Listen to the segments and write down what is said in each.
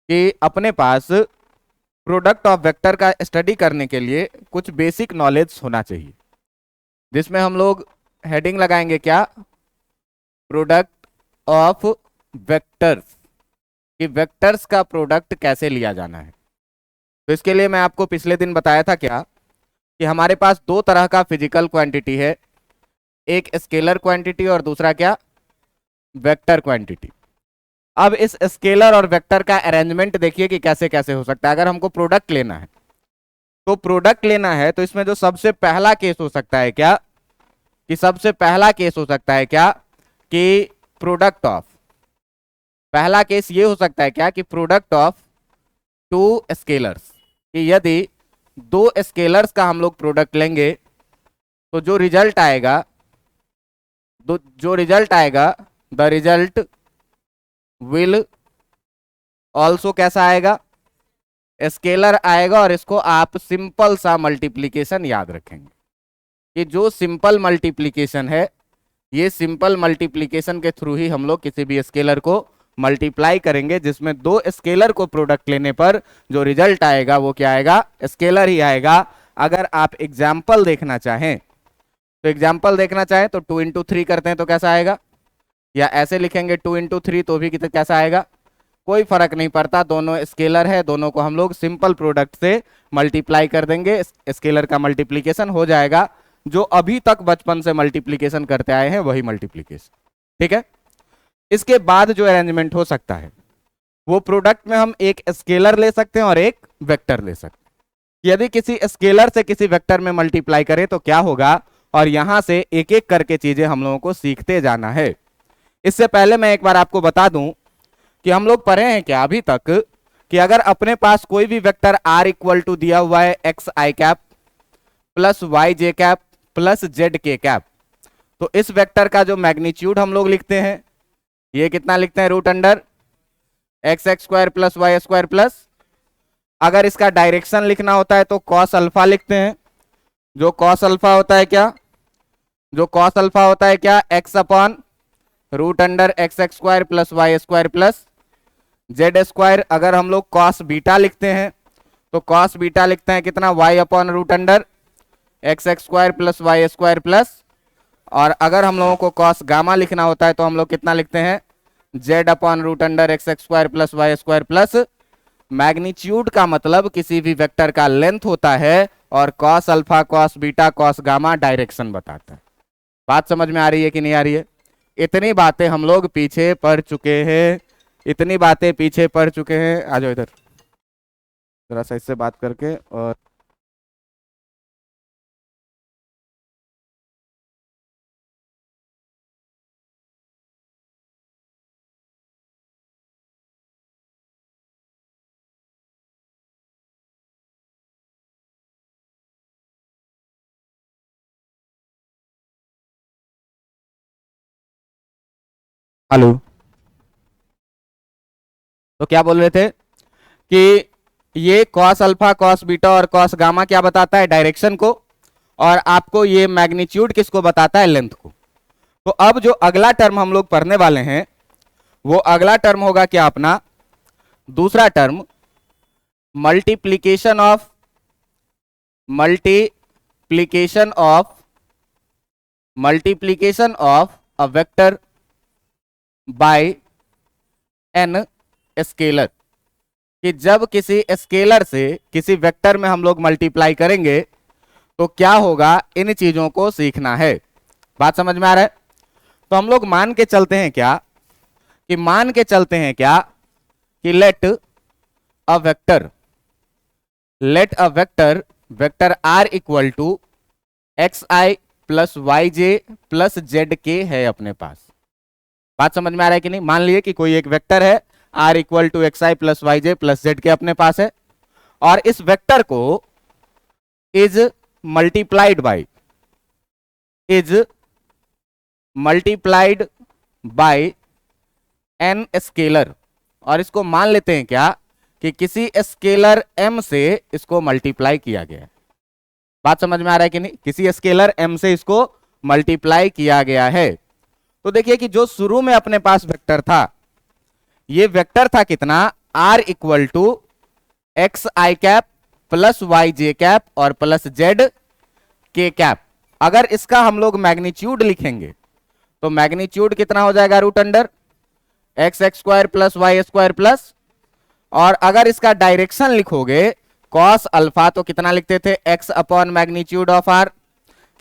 कि अपने पास product of vector का स्टडी करने के लिए कुछ बेसिक नॉलेज होना चाहिए, जिसमें हम लोग हेडिंग लगाएंगे क्या, प्रोडक्ट ऑफ वेक्टर्स, कि वेक्टर्स का प्रोडक्ट कैसे लिया जाना है। तो इसके लिए मैं आपको पिछले दिन बताया था क्या, कि हमारे पास दो तरह का फिजिकल क्वांटिटी है, एक स्केलर क्वांटिटी और दूसरा क्या, वेक्टर क्वांटिटी। अब इस स्केलर और वेक्टर का अरेंजमेंट देखिए कि कैसे कैसे हो सकता है। अगर हमको प्रोडक्ट लेना है, तो प्रोडक्ट लेना है तो इसमें जो सबसे पहला केस हो सकता है क्या, कि सबसे पहला केस हो सकता है क्या, कि प्रोडक्ट ऑफ, पहला केस ये हो सकता है क्या, कि प्रोडक्ट ऑफ टू स्केलर्स, कि यदि दो स्केलर्स का हम लोग प्रोडक्ट लेंगे तो जो रिजल्ट आएगा, द रिजल्ट विल ऑल्सो कैसा आएगा, स्केलर आएगा। और इसको आप सिंपल सा मल्टीप्लीकेशन याद रखेंगे कि जो सिंपल मल्टीप्लीकेशन है, ये सिंपल मल्टीप्लीकेशन के थ्रू ही हम लोग किसी भी स्केलर को मल्टीप्लाई करेंगे, जिसमें दो स्केलर को प्रोडक्ट लेने पर जो रिजल्ट आएगा वो क्या आएगा, स्केलर ही आएगा। अगर आप एग्जाम्पल देखना चाहें तो एग्जाम्पल देखना चाहें तो 2 इंटू 3 करते हैं तो कैसा आएगा, या ऐसे लिखेंगे 2 इंटू 3 तो भी कितना कैसा आएगा, कोई फर्क नहीं पड़ता, दोनों स्केलर है, दोनों को हम लोग सिंपल प्रोडक्ट से मल्टीप्लाई कर देंगे, स्केलर का मल्टीप्लीकेशन हो जाएगा। जो अभी तक बचपन से मल्टीप्लीकेशन करते आए हैं वही मल्टीप्लीकेशन, ठीक है। इसके बाद जो अरेंजमेंट हो सकता है, वो प्रोडक्ट में हम एक स्केलर ले सकते हैं और एक वेक्टर ले सकते हैं। यदि किसी स्केलर से किसी वेक्टर में मल्टीप्लाई करें तो क्या होगा, और यहां से एक एक करके चीजें हम लोगों को सीखते जाना है। इससे पहले मैं एक बार आपको बता दूं कि हम लोग पढ़े हैं क्या अभी तक, कि अगर अपने पास कोई भी वेक्टर आर इक्वल टू दिया हुआ है x i cap plus y j cap plus z k cap, तो इस वेक्टर का जो मैग्नीट्यूड हम लोग लिखते हैं, ये कितना लिखते हैं, root under x x square plus y square plus, अगर इसका डायरेक्शन लिखना होता है तो कॉस अल्फा लिखते हैं। जो कॉस अल्फा होता है क्या, जो कॉस अल्फा होता है क्या, x upon root under x x square plus y square plus z square. अगर हम लोग कॉस बीटा लिखते हैं तो कॉस बीटा लिखते हैं कितना, y upon root under x x square plus y square plus, और अगर हम लोगों को कॉस गामा लिखना होता है तो हम लोग कितना लिखते हैं, z upon root under x x square plus y square plus. Magnitude का मतलब किसी भी वेक्टर का लेंथ होता है, और cos alpha cos beta cos gamma direction बताता है। बात समझ में आ रही है कि नहीं आ रही है? इतनी बातें हम लोग पीछे पढ़ चुके हैं, इतनी बातें पीछे पढ़ चुके हैं। आ जाओ इधर जरा सा इससे बात करके। और हेलो, तो क्या बोल रहे थे कि ये कॉस अल्फा कॉस बीटा और कॉस गामा क्या बताता है, डायरेक्शन को, और आपको ये मैग्नीट्यूड किसको बताता है, लेंथ को। तो अब जो अगला टर्म हम लोग पढ़ने वाले हैं, वो अगला टर्म होगा क्या अपना, दूसरा term, multiplication of a vector by an scalar, कि जब किसी स्केलर से किसी वेक्टर में हम लोग मल्टीप्लाई करेंगे तो क्या होगा, इन चीजों को सीखना है। बात समझ में आ रहा है? तो हम लोग मान के चलते हैं क्या, कि let a vector r equal to x i plus y j plus z k है अपने पास। बात समझ में आ रहा है कि नहीं? मान लिए कि कोई एक वेक्टर है r equal to x i plus y j plus z k अपने पास है, और इस वेक्टर को is multiplied by an scalar, और इसको मान लेते हैं क्या, कि किसी स्केलर m से इसको मल्टीप्लाई किया गया है। बात समझ में आ रहा है कि नहीं? किसी स्केलर m से इसको मल्टीप्लाई किया गया है। तो देखिए कि जो शुरू में अपने पास वेक्टर था, ये वेक्टर था कितना, r equal to x i cap plus y j cap और प्लस जेड के कैप। अगर इसका हम लोग मैग्नीट्यूड लिखेंगे तो मैग्नीट्यूड कितना हो जाएगा, root under x x square plus y square plus, और अगर इसका डायरेक्शन लिखोगे कॉस अल्फा तो कितना लिखते थे, x upon magnitude of r.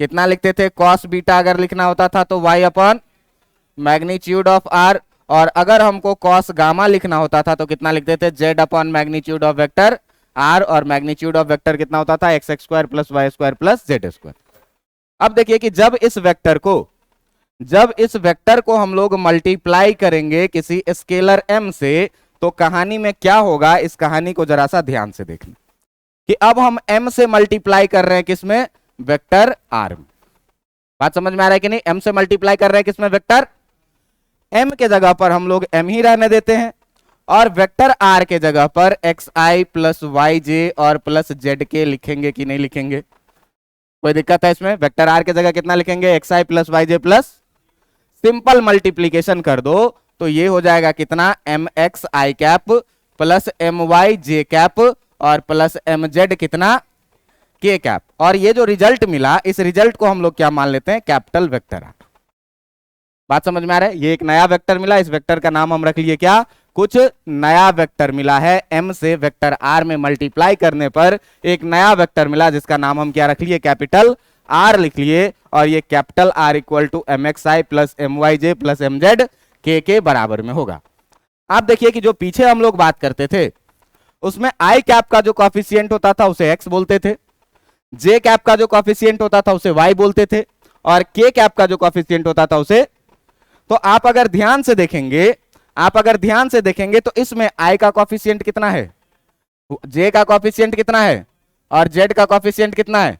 कितना लिखते थे, कॉस बीटा अगर लिखना होता था तो y upon magnitude of r, और अगर हमको कॉस गामा लिखना होता था तो कितना लिखते थे, z upon magnitude of vector r, और मैग्नीट्यूड ऑफ वेक्टर कितना होता था, x x square plus y square plus z square. अब देखिए कि जब इस वेक्टर को हम लोग मल्टीप्लाई करेंगे किसी स्केलर m से तो कहानी में क्या होगा, इस कहानी को जरा सा ध्यान से देखना कि अब हम m से मल्टीप्लाई कर रहे हैं किसमें, वेक्टर r में। बात समझ में आ रहा है कि नहीं, m से मल्टीप्लाई कर रहे हैं किसमें, वेक्टर m के जगह पर हम लोग m ही रहने देते हैं, और वेक्टर r के जगह पर xi प्लस वाई जे और प्लस जेड के लिखेंगे कि नहीं लिखेंगे, कोई दिक्कत है इसमें। वेक्टर r के जगह कितना लिखेंगे, xi plus y j plus, simple multiplication कर दो तो ये हो जाएगा कितना, M x i cap plus m y j cap और प्लस एम जेड कितना, के कैप। और ये जो रिजल्ट मिला, इस रिजल्ट को हम लोग क्या मान लेते हैं, कैपिटल वेक्टर आर। बात समझ में आ रहा है, ये एक नया वेक्टर मिला, इस वेक्टर का नाम हम रख लिए क्या, कुछ नया वेक्टर मिला है, m से वेक्टर r में मल्टीप्लाई करने पर एक नया वेक्टर मिला जिसका नाम हम क्या रख लिए, कैपिटल r लिख लिए, और ये capital R equal to m x i plus m y j plus m z k बराबर में होगा। आप देखिए कि जो पीछे हम लोग बात करते थे उसमें आई कैप का जो कॉफिशिएंट होता था उसे x बोलते थे, जे कैप का जो कॉफिशिएंट होता था उसे y बोलते थे, और के कैप का जो कॉफिशिएंट होता था उसे, तो आप अगर ध्यान से देखेंगे तो इसमें i का कॉफिशिएंट कितना है, j का कॉफिशिएंट कितना है, और z का कॉफिशिएंट कितना है।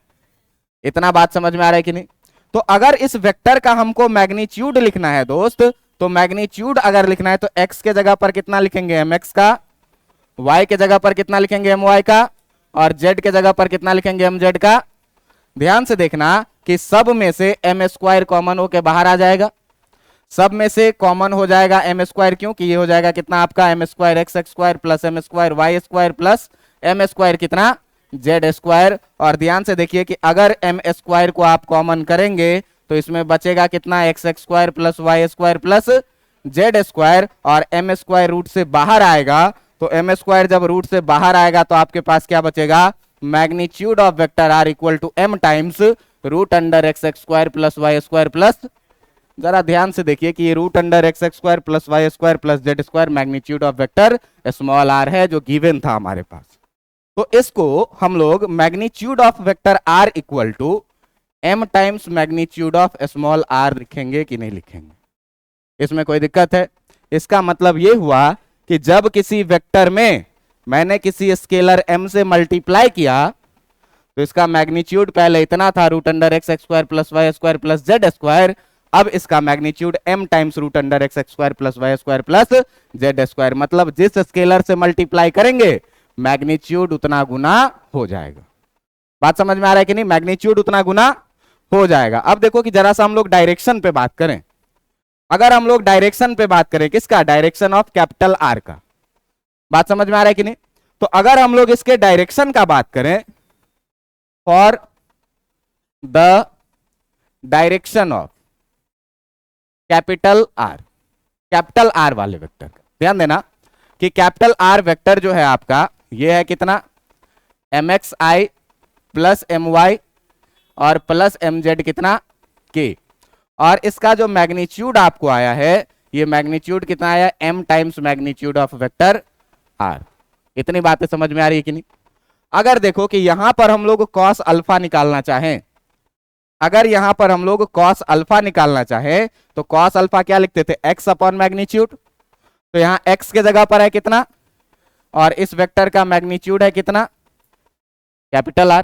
इतना बात समझ में आ रहा है कि नहीं। तो अगर इस वेक्टर का हमको मैग्नीट्यूड लिखना है दोस्त, तो मैग्नीट्यूड अगर लिखना है तो x के जगह पर कितना लिखेंगे, mx का, y के जगह पर कितना लिखेंगे, my का, और z के जगह पर कितना लिखेंगे, mz का। ध्यान से देखना कि सब में से m स्क्वायर कॉमन होके बाहर आ जाएगा, सब में से कॉमन हो जाएगा m स्क्वायर, क्योंकि ये हो जाएगा कितना आपका, m square x x square plus m square y square plus m square कितना, जेड स्क्वायर। और ध्यान से देखिए कि अगर m स्क्वायर को आप कॉमन करेंगे तो इसमें बचेगा कितना, x x square plus y square plus z square, और m स्क्वायर रूट से बाहर आएगा, तो m स्क्वायर जब रूट से बाहर आएगा तो आपके पास क्या बचेगा, magnitude of vector r equal to m times root under x x square plus y square plus, जरा ध्यान से देखिए कि ये root under x x square plus y square plus z square magnitude of vector small r है जो given था हमारे पास। तो इसको हम लोग magnitude of vector r equal to m times magnitude of small r लिखेंगे कि नहीं लिखेंगे, इसमें कोई दिक्कत है। इसका मतलब ये हुआ कि जब किसी वेक्टर में मैंने किसी स्केलर m से मल्टीप्लाई किया तो इसका मैग्नीट्यूड पहले इतना था, root under x x square plus y square plus z square, अब इसका magnitude m times root under x x square plus y square plus z square. मतलब जिस स्केलर से मल्टीप्लाई करेंगे मैग्नीट्यूड उतना गुना हो जाएगा। बात समझ में आ रहा है कि नहीं, मैग्नीट्यूड उतना गुना हो जाएगा। अब देखो कि जरा सा हम लोग डायरेक्शन पे बात करें, अगर हम लोग डायरेक्शन पे बात करें किसका, डायरेक्शन ऑफ कैपिटल आर का, बात समझ में आ रहा है कि नहीं। तो अगर हम लोग इसके डायरेक्शन का बात करें, for the direction of capital R वाले वेक्टर का ध्यान देना कि कैपिटल आर वेक्टर जो है आपका ये है कितना, M x i plus m Y और प्लस एम जेड कितना, के, और इसका जो मैग्नीट्यूड आपको आया है ये मैग्नीट्यूड कितना आया, m times magnitude of vector r। इतनी बातें समझ में आ रही है कि नहीं। अगर देखो कि यहां पर हम लोग cos अल्फा निकालना चाहें, अगर यहां पर हम लोग cos अल्फा निकालना चाहें तो cos अल्फा क्या लिखते थे, x अपॉन मैग्नीट्यूड, तो यहां x के जगह पर है कितना, और इस वेक्टर का मैग्नीट्यूड है कितना, कैपिटल R।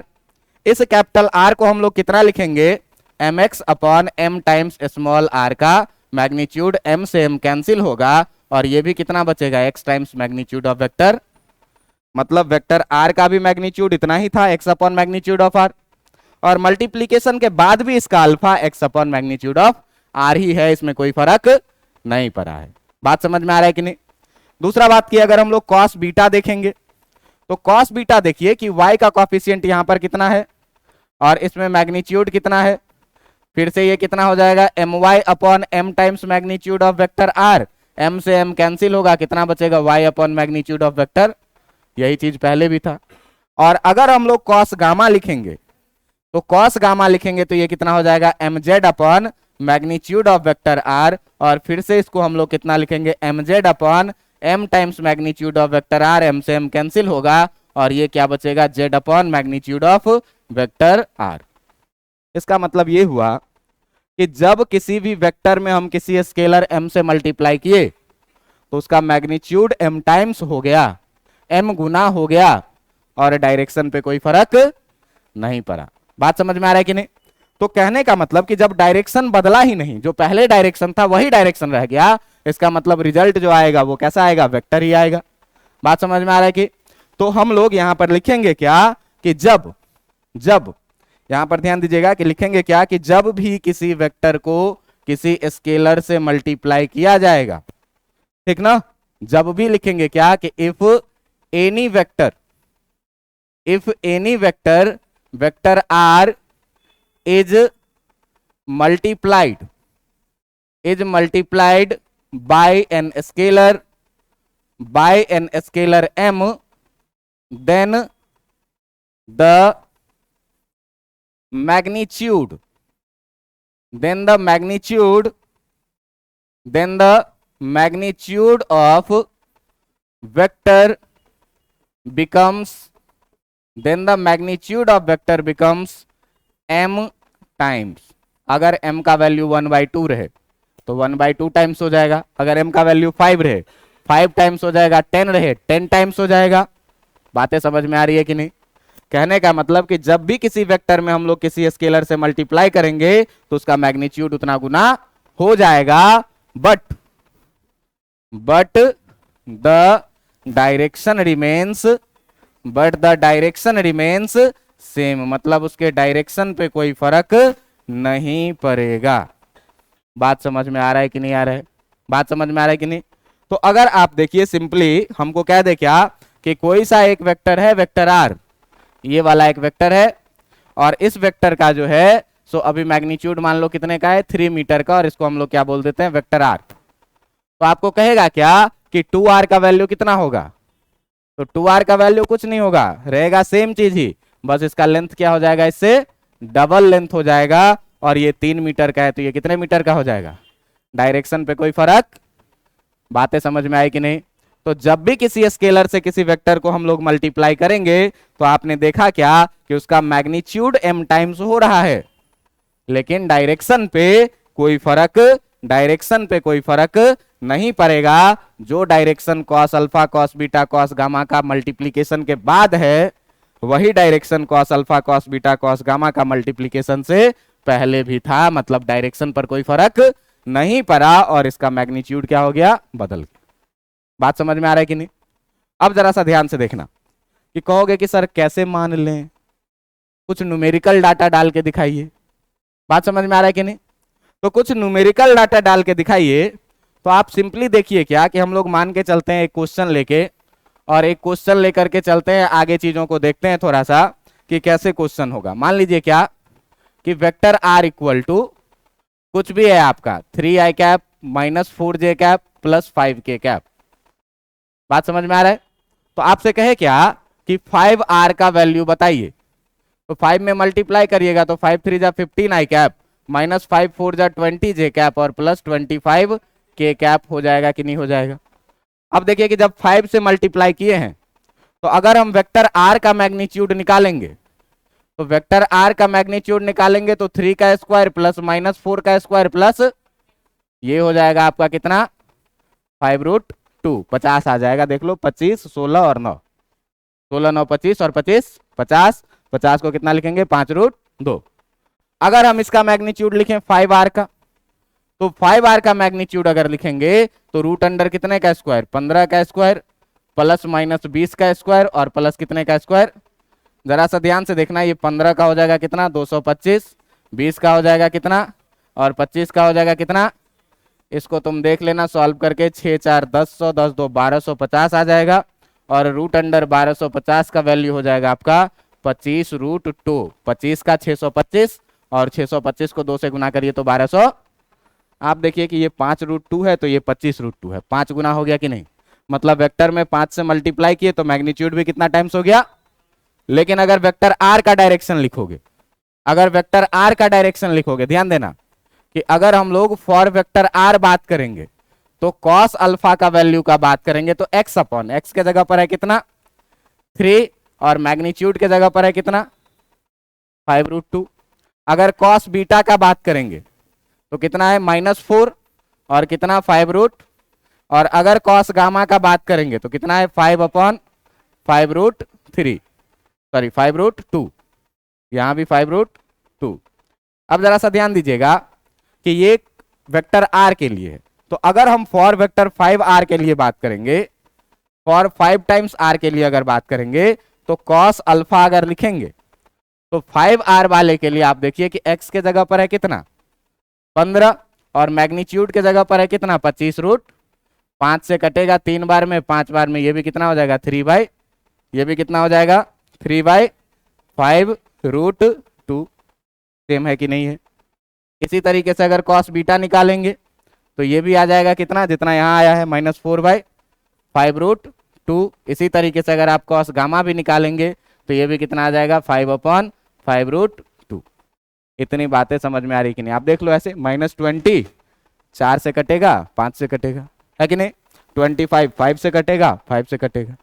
इस कैपिटल R को हम लोग कितना लिखेंगे, mx upon m times small r का मैग्नीट्यूड, m से m कैंसिल होगा और ये भी कितना बचेगा, x times magnitude of vector. मतलब वेक्टर r का भी मैग्नीट्यूड इतना ही था, x upon magnitude of r, और मल्टीप्लीकेशन के बाद भी इसका alpha x upon magnitude of r ही है, इसमें कोई फर्क नहीं पड़ा है। बात समझ में आ रहा है कि नहीं। दूसरा बात की अगर हम लोग कॉस बीटा देखेंगे तो कॉस बीटा देखिए कि y का कॉफिशिएंट यहां पर कितना है और इसमें मैग्नीट्यूड कितना है। फिर से ये कितना हो जाएगा m y upon m times magnitude of vector r. M से एम कैंसिल होगा, कितना बचेगा y upon magnitude of vector. यही चीज पहले भी था। और अगर हम लोग कॉस गामा लिखेंगे तो कॉस गामा लिखेंगे तो ये कितना हो जाएगा m z upon magnitude of vector r. और फिर से इसको हम लोग कितना लिखेंगे m z upon m times magnitude of vector r. M से एम कैंसिल होगा और ये क्या बचेगा z upon magnitude of vector r. इसका मतलब ये हुआ कि जब किसी भी वेक्टर में हम किसी स्केलर m से मल्टीप्लाई किए तो उसका मैग्नीट्यूड m टाइम्स हो गया, m गुना हो गया और डायरेक्शन पे कोई फर्क नहीं पड़ा। बात समझ में आ रहा है कि नहीं? तो कहने का मतलब कि जब डायरेक्शन बदला ही नहीं, जो पहले डायरेक्शन था वही डायरेक्शन रह गया, इसका मतलब रिजल्ट जो आएगा वो कैसा आएगा, वेक्टर ही आएगा। बात समझ में आ रहा है कि? तो हम लोग यहां पर लिखेंगे क्या कि जब यहां पर ध्यान दीजिएगा कि लिखेंगे क्या कि जब भी किसी वेक्टर को किसी स्केलर से मल्टीप्लाई किया जाएगा, ठीक ना, जब भी लिखेंगे क्या कि if any vector vector r is multiplied by an scalar m, then the magnitude of vector becomes m times. अगर m का वैल्यू 1/2 रहे तो 1/2 टाइम्स हो जाएगा। अगर m का वैल्यू 5 रहे 5 टाइम्स हो जाएगा, 10 रहे 10 टाइम्स हो जाएगा। बातें समझ में आ रही है कि नहीं? कहने का मतलब कि जब भी किसी वेक्टर में हम लोग किसी स्केलर से मल्टीप्लाई करेंगे तो उसका मैग्नीट्यूड उतना गुना हो जाएगा, but the direction remains same, मतलब उसके डायरेक्शन पे कोई फर्क नहीं पड़ेगा। बात समझ में आ रहा है कि नहीं आ रहा है? बात समझ में आ रहा है कि नहीं? तो अगर आप देखिए सिंपली हमको कह दे क्या कि कोई सा एक वेक्टर है वेक्टर आर, ये वाला एक वेक्टर है और इस वेक्टर का जो है सो अभी मैग्नीट्यूड मान लो कितने का है 3 मीटर का, और इसको हम लोग क्या बोल देते हैं वेक्टर आर। तो आपको कहेगा क्या कि 2r का वैल्यू कितना होगा, तो 2r का वैल्यू कुछ नहीं होगा, रहेगा सेम चीज ही, बस इसका लेंथ क्या हो जाएगा, इससे डबल लेंथ हो जाएगा। और ये 3 मीटर का है तो ये कितने मीटर का हो जाएगा, डायरेक्शन पे कोई फर्क। बातें समझ में आई कि नहीं? तो जब भी किसी स्केलर से किसी वेक्टर को हम लोग मल्टीप्लाई करेंगे तो आपने देखा क्या कि उसका मैग्नीट्यूड m टाइम्स हो रहा है, लेकिन डायरेक्शन पे कोई फर्क नहीं पड़ेगा। जो direction cos alpha cos beta cos gamma का मल्टीप्लीकेशन के बाद है वही direction cos alpha cos beta cos gamma का मल्टीप्लीकेशन से पहले भी था, मतलब डायरेक्शन पर कोई फर्क नहीं पड़ा और इसका मैग्नीट्यूड क्या हो गया, बदल गया। बात समझ में आ रहा है कि नहीं? अब जरा सा ध्यान से देखना कि कहोगे कि सर कैसे मान लें, कुछ न्यूमेरिकल डाटा डाल के दिखाइए। बात समझ में आ रहा है कि नहीं? तो कुछ न्यूमेरिकल डाटा डाल के दिखाइए। तो आप सिंपली देखिए क्या कि हम लोग मान के चलते हैं एक क्वेश्चन लेके, और एक क्वेश्चन लेकर के चलते हैं आगे, चीजों को देखते हैं थोड़ा सा कि कैसे क्वेश्चन होगा। मान लीजिए क्या कि वेक्टर आर इक्वल टू कुछ भी है आपका 3i cap minus 4j cap plus 5k cap. बात समझ में आ रहा है? तो आपसे कहे क्या कि 5r का वैल्यू बताइए, तो 5 में मल्टीप्लाई करिएगा तो 5 3 जा 15i कैप माइनस 5 4 जा 20j कैप और प्लस 25k कैप हो जाएगा कि नहीं हो जाएगा? अब देखिए कि जब 5 से मल्टीप्लाई किए हैं तो अगर हम वेक्टर r का मैग्नीट्यूड निकालेंगे तो वेक्टर r का मैग्नीट्यूड निकालेंगे तो 3 का स्क्वायर प्लस माइनस 4 का स्क्वायर प्लस ये हो जाएगा आपका कितना 5√2, 50 आ जाएगा। देख लो 25 16 और 9, 16 9 25 और 25 50, 50 को कितना लिखेंगे 5√2। अगर हम इसका मैग्नीट्यूड लिखें 5r का, तो 5r का मैग्नीट्यूड अगर लिखेंगे तो रूट अंडर कितने का स्क्वायर 15 का स्क्वायर प्लस माइनस 20 का स्क्वायर और प्लस कितने का स्क्वायर। जरा सा ध्यान से देखना, ये 15 का हो जाएगा कितना 225, 20 का हो जाएगा कितना और 25 का हो जाएगा कितना इसको तुम देख लेना सॉल्व करके, 6 4 10 10 2 1250 आ जाएगा, और रूट अंडर 1250 का वैल्यू हो जाएगा आपका 25√2। 25 का 625, और 625 को 2 से गुना करिए तो 1200। आप देखिए कि ये 5√2 है तो ये 25√2 है, 5 गुना हो गया कि नहीं, मतलब वेक्टर में 5 से मल्टीप्लाई किए तो मैग्नीट्यूड भी कितना टाइम्स हो गया। लेकिन अगर वेक्टर आर का डायरेक्शन लिखोगे, अगर वेक्टर आर का डायरेक्शन लिखोगे, ध्यान देना कि अगर हम लोग फॉर वेक्टर आर बात करेंगे तो कॉस अल्फा का वैल्यू का बात करेंगे तो x अपॉन एक्स के जगह पर है कितना 3, और मैग्नीट्यूड के जगह पर है कितना 5√2। अगर कॉस बीटा का बात करेंगे तो कितना है -4, और कितना 5 और अगर कॉस गामा का बात करेंगे तो कितना है 5/5√3, सॉरी 5√2, यहां भी 5√2। अब जरा सा ध्यान दीजिएगा कि ये वेक्टर आर के लिए है, तो अगर हम फॉर वेक्टर 5r के लिए बात करेंगे, फॉर 5 टाइम्स r के लिए अगर बात करेंगे तो कॉस अल्फा अगर लिखेंगे तो 5r वाले के लिए आप देखिए कि x के जगह पर है कितना 15, और मैग्नीट्यूड के जगह पर है कितना 25√5 से कटेगा 3 बार में, 5 बार में, ये भी कितना हो जाएगा 3/, ये भी कितना हो जाएगा 3/5√2। सेम है कि नहीं है। इसी तरीके से अगर कॉस बीटा निकालेंगे तो ये भी आ जाएगा कितना, जितना यहाँ आया है -4/5√2। इसी तरीके से अगर आप कॉस गामा भी निकालेंगे तो ये भी कितना आ जाएगा 5/5√2। इतनी बातें समझ में आ रही कि नहीं, आप देख लो ऐसे, -20 4 से कटेगा 5 से कटेगा, है कि नहीं, 25 5 से कटेगा 5 से कटेगा,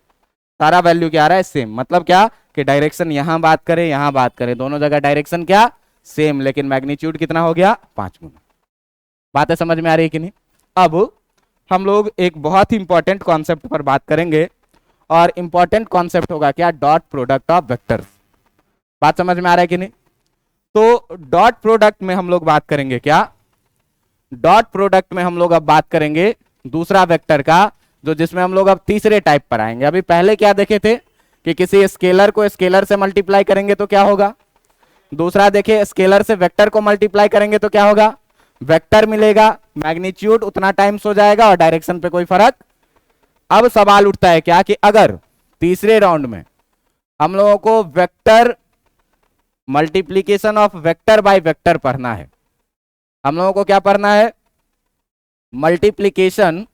सारा वैल्यू क्या आ रहा है सेम। मतलब क्या कि डायरेक्शन यहां बात करें यहां बात करें, दोनों जगह डायरेक्शन क्या सेम, लेकिन मैग्नीट्यूड कितना हो गया 5 गुना। बातें समझ में आ रही है कि नहीं। अब हम लोग एक बहुत ही इंपॉर्टेंट कॉन्सेप्ट पर बात करेंगे, और इंपॉर्टेंट कॉन्सेप्ट होगा क्या, डॉट प्रोडक्ट ऑफ वेक्टर्स। बात समझ में आ रहा है कि नहीं। तो डॉट प्रोडक्ट में हम लोग बात करेंगे क्या, डॉट प्रोडक्ट में हम लोग अब बात करेंगे दूसरा वेक्टर का, जो जिसमें हम लोग अब तीसरे टाइप पर आएंगे। अभी पहले क्या देखे थे कि किसी स्केलर को स्केलर से मल्टीप्लाई करेंगे तो क्या होगा, दूसरा देखिए स्केलर से वेक्टर को मल्टीप्लाई करेंगे तो क्या होगा, वेक्टर मिलेगा, मैग्नीट्यूड उतना टाइम्स हो जाएगा और डायरेक्शन पे कोई फर्क। अब सवाल उठता है क्या कि अगर तीसरे राउंड में हम लोगों को vector multiplication of vector by vector पढ़ना है, हम लोगों को क्या पढ़ना है, multiplication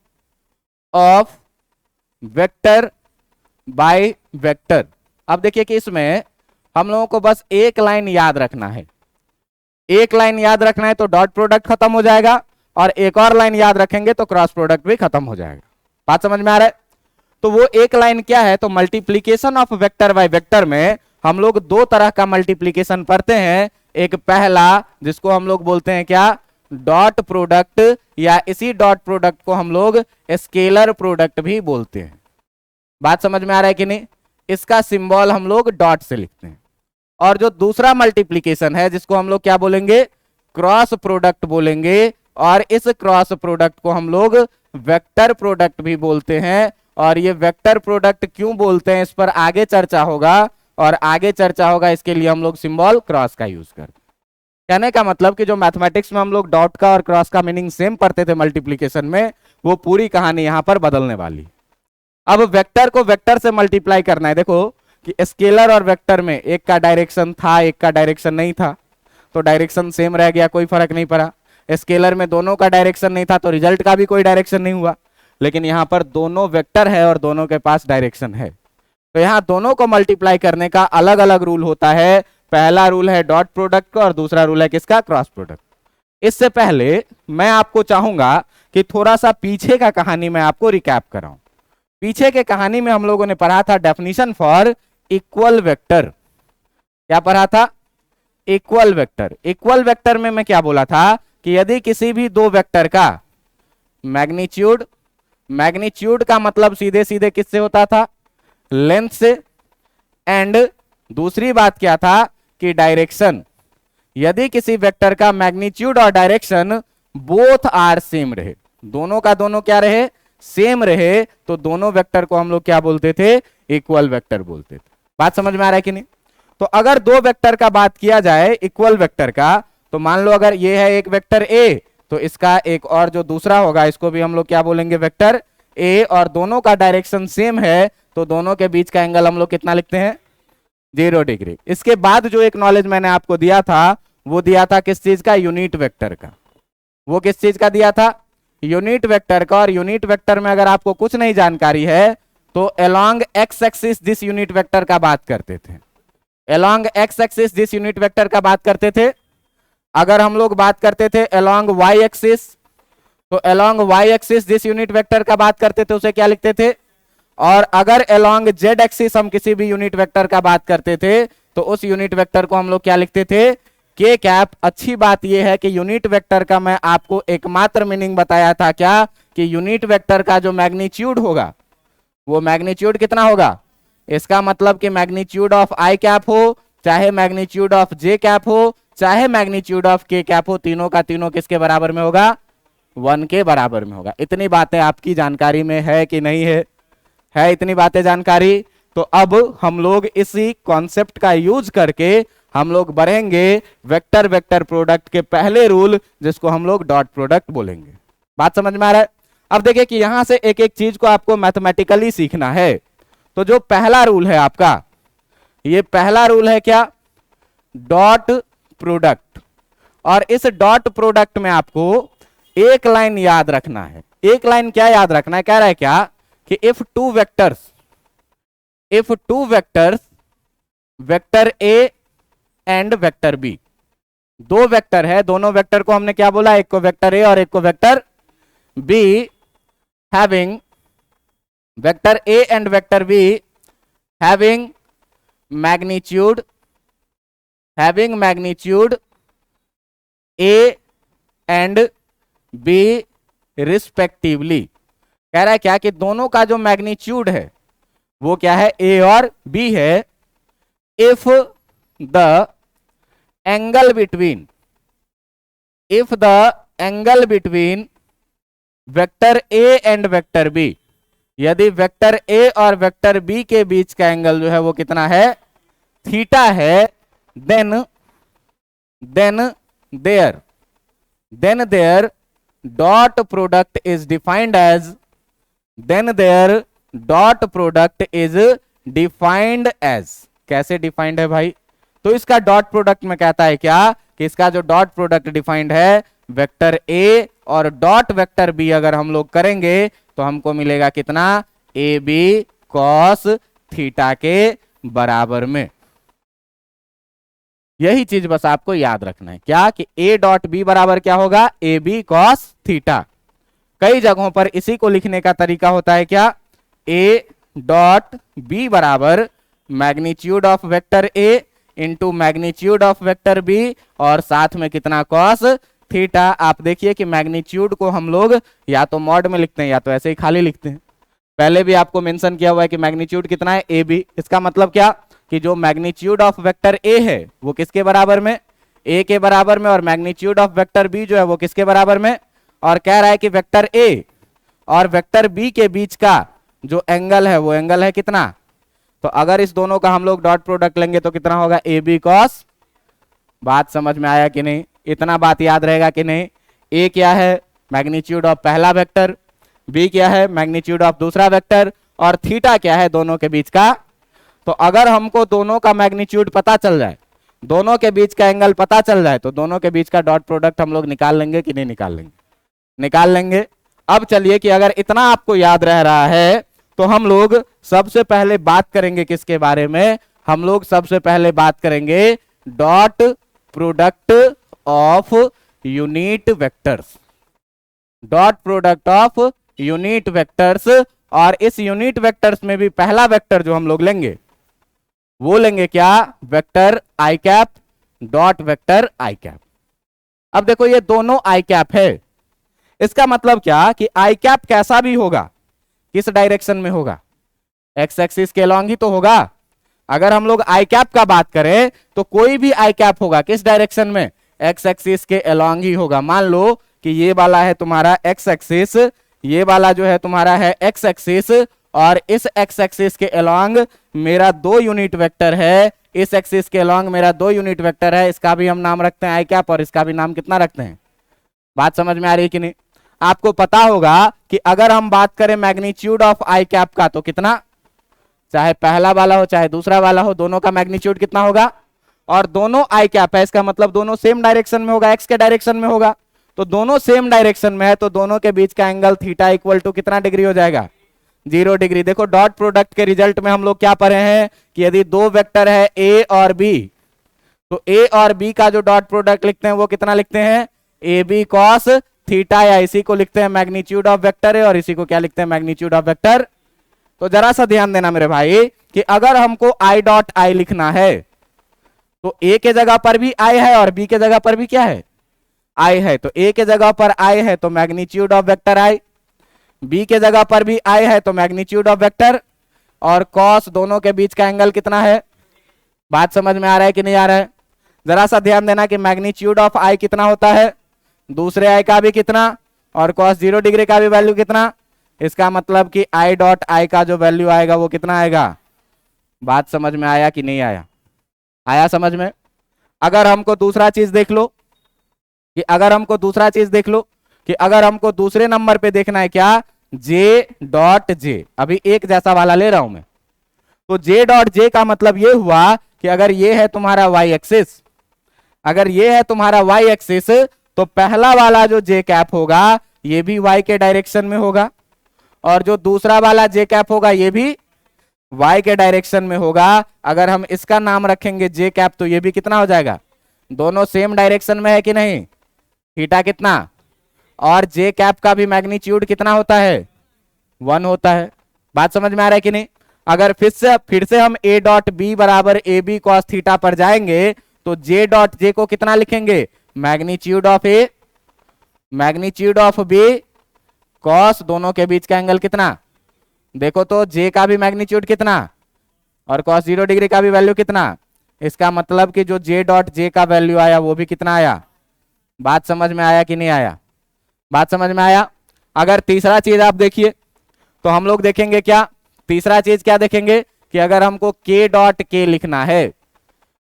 of vector by vector. अब देखिए कि इसमें हम लोगों को बस एक लाइन याद रखना है, एक लाइन याद रखना है तो डॉट प्रोडक्ट खत्म हो जाएगा, और एक और लाइन याद रखेंगे तो क्रॉस प्रोडक्ट भी खत्म हो जाएगा। बात समझ में आ रहा है। तो वो एक लाइन क्या है, तो multiplication of vector by vector में हम लोग दो तरह का मल्टीप्लीकेशन पढ़ते हैं। एक पहला जिसको हम लोग बोलते हैं क्या, डॉट प्रोडक्ट, या इसी डॉट प्रोडक्ट को हम लोग स्केलर प्रोडक्ट भी बोलते हैं। बात समझ में आ रहा है कि नहीं। इसका सिंबल हम लोग डॉट से लिखते हैं। और जो दूसरा मल्टीप्लीकेशन है जिसको हम लोग क्या बोलेंगे, क्रॉस प्रोडक्ट बोलेंगे, और इस क्रॉस प्रोडक्ट को हम लोग वेक्टर प्रोडक्ट भी बोलते हैं। और ये वेक्टर प्रोडक्ट क्यों बोलते हैं इस पर आगे चर्चा होगा, और आगे चर्चा होगा इसके लिए हम लोग सिंबल क्रॉस का यूज करते हैं। कहने का मतलब कि जो मैथमेटिक्स में हम लोग डॉट का और क्रॉस का मीनिंग सेम पढ़ते थे मल्टीप्लीकेशन में, वो पूरी कहानी यहां पर बदलने वाली। अब वेक्टर को वेक्टर से मल्टीप्लाई करना है। देखो कि स्केलर और वेक्टर में एक का डायरेक्शन था एक का डायरेक्शन नहीं था, तो डायरेक्शन सेम रह गया, कोई फर्क नहीं पड़ा। स्केलर में दोनों का डायरेक्शन नहीं था तो रिजल्ट का भी कोई डायरेक्शन नहीं हुआ। लेकिन यहां पर दोनों वेक्टर है और दोनों के पास डायरेक्शन है, तो यहां दोनों को मल्टीप्लाई करने का अलग अलग रूल होता है। पहला रूल है डॉट प्रोडक्ट का और दूसरा रूल है किसका, क्रॉस प्रोडक्ट। इससे पहले मैं आपको चाहूंगा कि थोड़ा सा पीछे का कहानी मैं आपको रिकैप कराऊं। पीछे के कहानी में हम लोगों ने पढ़ा था डेफिनेशन फॉर इक्वल वेक्टर। क्या पढ़ा था, इक्वल वेक्टर। इक्वल वेक्टर में मैं क्या बोला था कि यदि किसी भी दो वेक्टर का मैग्नीट्यूड, मैग्नीट्यूड का मतलब सीधे सीधे किससे होता था, लेंथ से, एंड दूसरी बात क्या था कि डायरेक्शन, यदि किसी वेक्टर का मैग्नीट्यूड और डायरेक्शन बोथ आर सेम रहे, दोनों का दोनों क्या रहे, सेम रहे, तो दोनों वेक्टर को हम लोग क्या बोलते थे, इक्वल वेक्टर बोलते थे। बात समझ में आ रहा है कि नहीं। तो अगर दो वेक्टर का बात किया जाए इक्वल वेक्टर का, तो मान लो अगर ये है एक वेक्टर ए तो इसका एक और जो दूसरा होगा इसको भी हम लोग क्या बोलेंगे, वेक्टर ए, और दोनों का डायरेक्शन सेम है तो दोनों के बीच का एंगल हम लोग कितना लिखते हैं, 0 डिग्री। इसके बाद जो एक नॉलेज मैंने आपको दिया था वो दिया था किस चीज का, यूनिट वेक्टर का। वो किस चीज का दिया था, यूनिट वेक्टर का। और यूनिट वेक्टर में अगर आपको कुछ नहीं जानकारी है तो along x axis this unit vector का बात करते थे, along x axis this unit vector का बात करते थे। अगर हम लोग बात करते थे अलोंग वाई एक्सिस, तो along y axis this unit vector का बात करते थे, उसे क्या लिखते थे। और अगर अलोंग जेड एक्सिस हम किसी भी यूनिट वेक्टर का बात करते थे तो उस यूनिट वेक्टर को हम लोग क्या लिखते थे, के कैप। अच्छी बात यह है कि यूनिट वेक्टर का मैं आपको एकमात्र मीनिंग बताया था क्या, कि यूनिट वेक्टर का जो मैग्नीट्यूड होगा वो मैग्नीट्यूड कितना होगा, इसका मतलब कि मैग्नीट्यूड ऑफ आई कैप हो, चाहे मैग्नीट्यूड ऑफ जे कैप हो, चाहे मैग्नीट्यूड ऑफ के कैप हो, तीनों का तीनों किसके बराबर में होगा, 1 के बराबर में होगा। इतनी बातें आपकी जानकारी में है कि नहीं है, है इतनी बातें जानकारी। तो अब हम लोग इसी कॉन्सेप्ट का यूज करके हम लोग बढ़ेंगे वेक्टर वेक्टर प्रोडक्ट के पहले रूल, जिसको हम लोग डॉट प्रोडक्ट बोलेंगे। बात समझ में आ रहा है। अब देखिए कि यहां से एक एक चीज को आपको मैथमेटिकली सीखना है। तो जो पहला रूल है आपका, ये पहला रूल है क्या, डॉट प्रोडक्ट। और इस डॉट प्रोडक्ट में आपको एक लाइन याद रखना है। एक लाइन क्या याद रखना है, कह रहा है क्या कि if two vectors vector a and vector b, दो वेक्टर है, दोनों वेक्टर को हमने क्या बोला, एक को वेक्टर ए और एक को vector b, having vector a and vector b having magnitude a and b respectively. कह रहा है क्या कि दोनों का जो मैग्नीट्यूड है वो क्या है, ए और बी है। If the angle between vector a and vector b, यदि वेक्टर ए और वेक्टर बी के बीच का एंगल जो है वो कितना है, थीटा है, then their dot product is defined as, कैसे डिफाइंड है भाई, तो इसका डॉट प्रोडक्ट में कहता है क्या कि इसका जो डॉट प्रोडक्ट डिफाइंड है, वेक्टर ए और डॉट वेक्टर बी अगर हम लोग करेंगे तो हमको मिलेगा कितना, ए बी कॉस थीटा के बराबर में। यही चीज बस आपको याद रखना है क्या कि ए डॉट बी बराबर क्या होगा, ए बी कॉस थीटा। कई जगहों पर इसी को लिखने का तरीका होता है क्या, ए डॉट बी बराबर magnitude of vector a into magnitude of vector b और साथ में कितना कॉस थीटा। आप देखिए कि मैग्नीट्यूड को हम लोग या तो मॉड में लिखते हैं या तो ऐसे ही खाली लिखते हैं। पहले भी आपको मेंशन किया हुआ है कि मैग्नीट्यूड कितना है, ए बी। इसका मतलब क्या कि जो मैग्नीट्यूड ऑफ वेक्टर ए है वो किसके बराबर में, ए के बराबर में, और मैग्नीट्यूड ऑफ वेक्टर बी जो है वो किसके बराबर में। और कह रहा है कि वेक्टर ए और वेक्टर बी के बीच का जो एंगल है वो एंगल है कितना, तो अगर इस दोनों का हम लोग डॉट प्रोडक्ट लेंगे तो कितना होगा, ए बी कॉस। बात समझ में आया कि नहीं, इतना बात याद रहेगा कि नहीं। ए क्या है, मैग्नीट्यूड ऑफ पहला वेक्टर, बी क्या है, मैग्नीट्यूड ऑफ दूसरा वेक्टर, और थीटा क्या है दोनों के बीच का। तो अगर हमको दोनों का मैग्नीट्यूड पता चल जाए, दोनों के बीच का एंगल पता चल जाए, तो दोनों के बीच का डॉट प्रोडक्ट हम लोग निकाल लेंगे कि नहीं निकाल लेंगे, निकाल लेंगे। अब चलिए कि अगर इतना आपको याद रह रहा है तो हम लोग सबसे पहले बात करेंगे किसके बारे में, हम लोग सबसे पहले बात करेंगे dot product of unit vectors, dot product of unit vectors. और इस यूनिट वेक्टर्स में भी पहला वेक्टर जो हम लोग लेंगे वो लेंगे क्या, वेक्टर आई कैप डॉट वेक्टर आई कैप। अब देखो ये दोनों आई कैप है, इसका मतलब क्या कि आई कैप कैसा भी होगा, किस डायरेक्शन में होगा, एक्स एक्सिस के अलॉन्ग ही तो होगा। अगर हम लोग आई कैप का बात करें तो कोई भी आई कैप होगा किस डायरेक्शन में, एक्स एक्सिस के अलॉन्ग ही होगा। मान लो कि ये वाला है तुम्हारा एक्स एक्सिस, ये वाला जो है तुम्हारा है एक्स एक्सिस, और इस एक्स एक्सिस के अलॉन्ग मेरा 2 यूनिट वेक्टर है, इस एक्सिस के अलॉन्ग मेरा 2 यूनिट वेक्टर है। इसका भी हम नाम रखते हैं आई कैप और इसका भी नाम कितना रखते हैं, बात समझ में आ रही है कि नहीं? आपको पता होगा कि अगर हम बात करें मैग्नीट्यूड ऑफ आई कैप का तो कितना, चाहे पहला वाला हो चाहे दूसरा वाला हो, दोनों का मैग्नीट्यूड कितना होगा, और दोनों आई कैप है, इसका मतलब दोनों सेम डायरेक्शन में होगा, एक्स के डायरेक्शन में होगा, तो दोनों सेम डायरेक्शन में है तो दोनों के बीच का एंगल थीटा इक्वल टू कितना डिग्री हो जाएगा, 0 डिग्री। देखो डॉट प्रोडक्ट के रिजल्ट में हम लोग क्या पढ़े हैं कि यदि दो वेक्टर है ए और बी, तो ए और बी का जो डॉट प्रोडक्ट लिखते हैं वो कितना लिखते हैं, ए बी कॉस थीटा, या इसी को लिखते हैं मैग्नीट्यूड ऑफ वेक्टर है, और इसी को क्या लिखते हैं, मैग्नीट्यूड ऑफ वेक्टर। तो जरा सा ध्यान देना मेरे भाई कि अगर हमको आई डॉट आई लिखना है तो ए के जगह पर भी आई है और बी के जगह पर भी क्या है, आई है, तो ए के जगह पर आई है तो magnitude of vector i, b के जगह पर भी आई है तो मैग्नीट्यूड ऑफ वेक्टर, और कॉस दोनों के बीच का एंगल कितना है। बात समझ में आ रहा है कि नहीं आ रहा है? जरा सा ध्यान देना कि मैग्नीट्यूड ऑफ आई कितना होता है, दूसरे आई का भी कितना, और कॉस 0 डिग्री का भी वैल्यू कितना, इसका मतलब कि आई डॉट आई का जो वैल्यू आएगा वो कितना आएगा। बात समझ में आया कि नहीं आया? आया समझ में? अगर हमको दूसरा चीज देख लो कि अगर हमको दूसरा चीज देख लो कि अगर हमको दूसरे नंबर पे देखना है क्या, जे डॉट जे, अभी एक जैसा वाला ले रहा हूं मैं, तो जे डॉट जे का मतलब ये हुआ कि अगर ये है तुम्हारा वाई एक्सिस, अगर ये है तुम्हारा वाई एक्सिस, तो पहला वाला जो जे कैप होगा ये भी वाई के डायरेक्शन में होगा, और जो दूसरा वाला जे कैप होगा ये भी वाई के डायरेक्शन में होगा। अगर हम इसका नाम रखेंगे जे कैप तो ये भी कितना हो जाएगा, दोनों सेम डायरेक्शन में है कि नहीं, थीटा कितना, और जे कैप का भी मैग्नीट्यूड कितना होता है, 1 होता है। बात समझ में आ रहा है कि नहीं? अगर फिर से हम ए डॉट बी बराबर ए बी कॉस थीटा पर जाएंगे तो जे डॉट जे को कितना लिखेंगे, magnitude of a magnitude of b cos दोनों के बीच का एंगल कितना, देखो तो जे का भी मैग्नीट्यूड कितना और कॉस 0 डिग्री का भी वैल्यू कितना, इसका मतलब कि जो जे डॉट जे का वैल्यू आया वो भी कितना आया। बात समझ में आया कि नहीं आया? बात समझ में आया? अगर तीसरा चीज आप देखिए तो हम लोग देखेंगे क्या, तीसरा चीज क्या देखेंगे कि अगर हमको के डॉट के लिखना है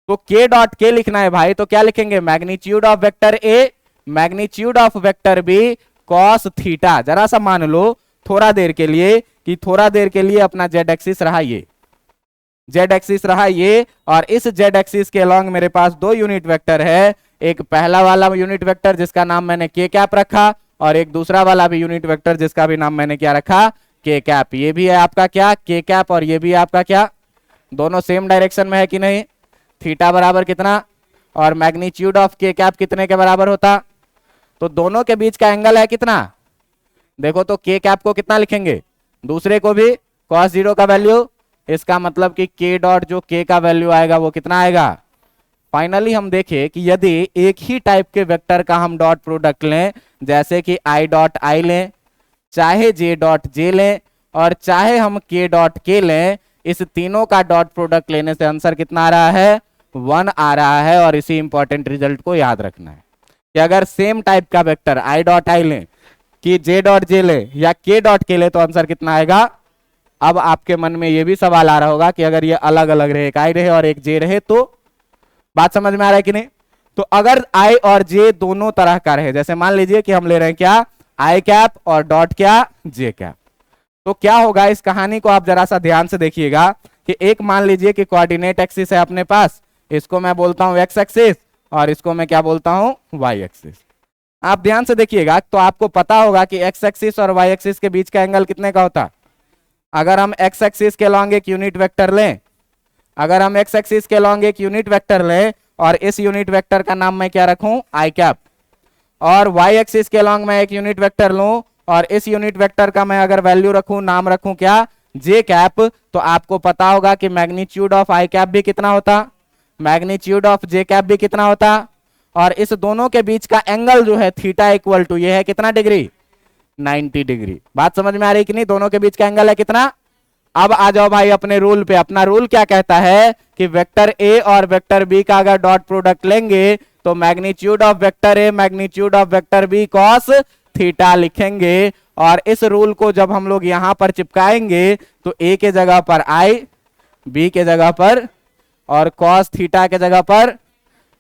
तो के डॉट के लिखना है भाई, तो क्या लिखेंगे, magnitude of vector a magnitude of vector b cos theta. जरा सा मान लो थोड़ा देर के लिए कि थोड़ा देर के लिए अपना जेड एक्सिस रहा ये, जेड एक्सिस रहा ये, और इस जेड एक्सिस के अलोंग मेरे पास दो यूनिट वेक्टर है, एक पहला वाला यूनिट वेक्टर जिसका नाम मैंने के कैप रखा, और एक दूसरा वाला भी यूनिट वेक्टर जिसका भी नाम मैंने क्या रखा, के कैप। ये भी है आपका क्या, के कैप, और ये भी है आपका क्या, दोनों सेम डायरेक्शन में है कि नहीं, थीटा बराबर कितना, और मैग्नीट्यूड ऑफ के कैप कितने के बराबर होता, तो दोनों के बीच का एंगल है कितना, देखो तो के कैप को कितना लिखेंगे, दूसरे को भी cos 0 का वैल्यू, इसका मतलब कि के डॉट जो के का वैल्यू आएगा वो कितना आएगा। फाइनली हम देखें कि यदि एक ही टाइप के वेक्टर का हम डॉट प्रोडक्ट लें, जैसे कि आई डॉट आई लें, चाहे जे डॉट जे लें, और चाहे हम के डॉट के लें, इस तीनों का डॉट प्रोडक्ट लेने से आंसर कितना आ रहा है, 1 आ रहा है। और इसी इंपॉर्टेंट रिजल्ट को याद रखना है कि अगर सेम टाइप का वेक्टर आई डॉट आई लें कि जे डॉट जे ले या के डॉट के ले तो आंसर कितना आएगा। अब आपके मन में ये भी सवाल आ रहा होगा कि अगर ये अलग अलग रहे, एक आई रहे और एक जे रहे तो, बात समझ में आ रहा है कि नहीं? तो अगर आई और जे दोनों तरह का रहे, जैसे मान लीजिए कि हम ले रहे हैं क्या, आई कैप और डॉट क्या, जे कैप, तो क्या होगा, इस कहानी को आप जरा सा ध्यान से देखिएगा कि एक मान लीजिए कि कोऑर्डिनेट एक्सिस है अपने पास, इसको मैं बोलता हूं एक्स एक्सिस और इसको मैं क्या बोलता हूं, वाई एक्सिस। आप ध्यान से देखिएगा तो आपको पता होगा कि एक्स एक्सिस और वाई एक्सिस के बीच का एंगल कितने का होता। अगर हम एक्स एक्सिस के लॉन्ग एक यूनिट वेक्टर लें, अगर हम एक्स एक्सिस के लॉन्ग एक यूनिट वेक्टर लें और इस यूनिट वेक्टर का नाम मैं क्या रखूं, आई कैप, और वाई एक्सिस के लॉन्ग मैं एक यूनिट वेक्टर लूं और इस यूनिट वेक्टर का मैं अगर वैल्यू रखूं, नाम रखूं क्या, जे कैप, तो आपको पता होगा कि मैग्नीट्यूड ऑफ आई कैप भी कितना होता, मैग्नीट्यूड ऑफ जे कैप भी कितना होता, और इस दोनों के बीच का एंगल जो है थीटा इक्वल टू ये है कितना डिग्री, 90 डिग्री। बात समझ में आ रही कि नहीं? दोनों के बीच का एंगल है कितना। अब आ जाओ भाई अपने रूल पे। अपना रूल क्या कहता है कि वेक्टर ए और वेक्टर बी का अगर डॉट प्रोडक्ट लेंगे तो magnitude of vector a magnitude of vector b cos theta लिखेंगे, और इस रूल को जब हम लोग यहां पर चिपकाएंगे तो ए के जगह पर आई, बी के जगह पर, और कॉस थीटा के जगह पर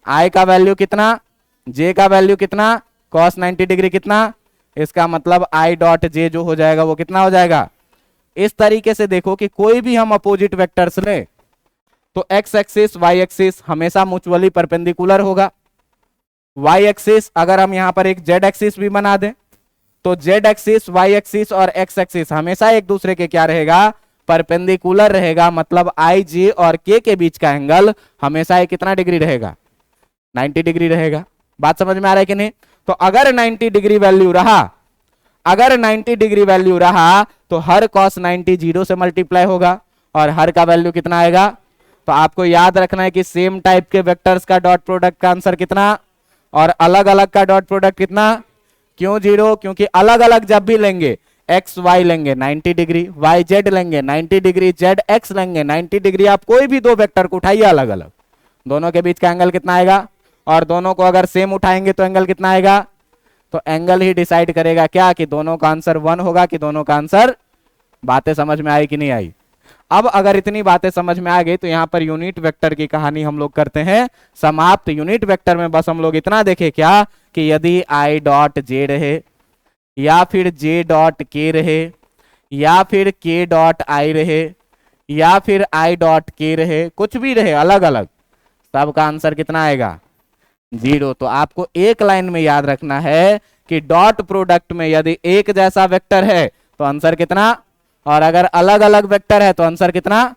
आई का वैल्यू कितना, जे का वैल्यू कितना, cos 90 डिग्री कितना, इसका मतलब I डॉट जे जो हो जाएगा वो कितना हो जाएगा। इस तरीके से देखो कि कोई भी हम अपोजिट वेक्टर्स लें तो x एक्सिस y एक्सिस हमेशा म्यूचुअली परपेंडिकुलर होगा। y एक्सिस अगर हम यहां पर एक z एक्सिस भी बना दें तो z एक्सिस y एक्सिस और x एक्सिस हमेशा एक दूसरे के क्या रहेगा, परपेंडिकुलर रहेगा। मतलब i j और k के बीच का एंगल हमेशा ये कितना डिग्री रहेगा, 90 डिग्री रहेगा। बात समझ में आ रहा है कि नहीं। तो अगर 90 डिग्री वैल्यू रहा, अगर 90 डिग्री वैल्यू रहा तो हर cos 90 जीरो से मल्टीप्लाई होगा और हर का वैल्यू कितना आएगा। तो आपको याद रखना है कि सेम टाइप के वेक्टर्स का डॉट प्रोडक्ट का आंसर कितना और अलग अलग का डॉट प्रोडक्ट कितना। क्यों जीरो, क्योंकि अलग अलग जब भी लेंगे एक्स वाई लेंगे 90 डिग्री, वाई जेड लेंगे 90 डिग्री, जेड एक्स लेंगे 90 डिग्री। आप कोई भी दो वेक्टर को उठाइए अलग अलग, दोनों के बीच का एंगल कितना आएगा, और दोनों को अगर सेम उठाएंगे तो एंगल कितना आएगा। तो एंगल ही डिसाइड करेगा क्या कि दोनों का आंसर 1 होगा कि दोनों का आंसर। बातें समझ में आई कि नहीं आई। अब अगर इतनी बातें समझ में आ गई तो यहां पर यूनिट वेक्टर की कहानी हम लोग करते हैं समाप्त। यूनिट वेक्टर में बस हम लोग इतना देखे क्या कि यदि आई डॉट जे रहे या फिर जे डॉट के रहे या फिर के डॉट आई रहे या फिर आई डॉट के रहे, कुछ भी रहे अलग अलग, सबका आंसर कितना आएगा, जीरो। तो आपको एक लाइन में याद रखना है कि डॉट प्रोडक्ट में यदि एक जैसा वेक्टर है तो आंसर कितना, और अगर अलग अलग वेक्टर है तो आंसर कितना।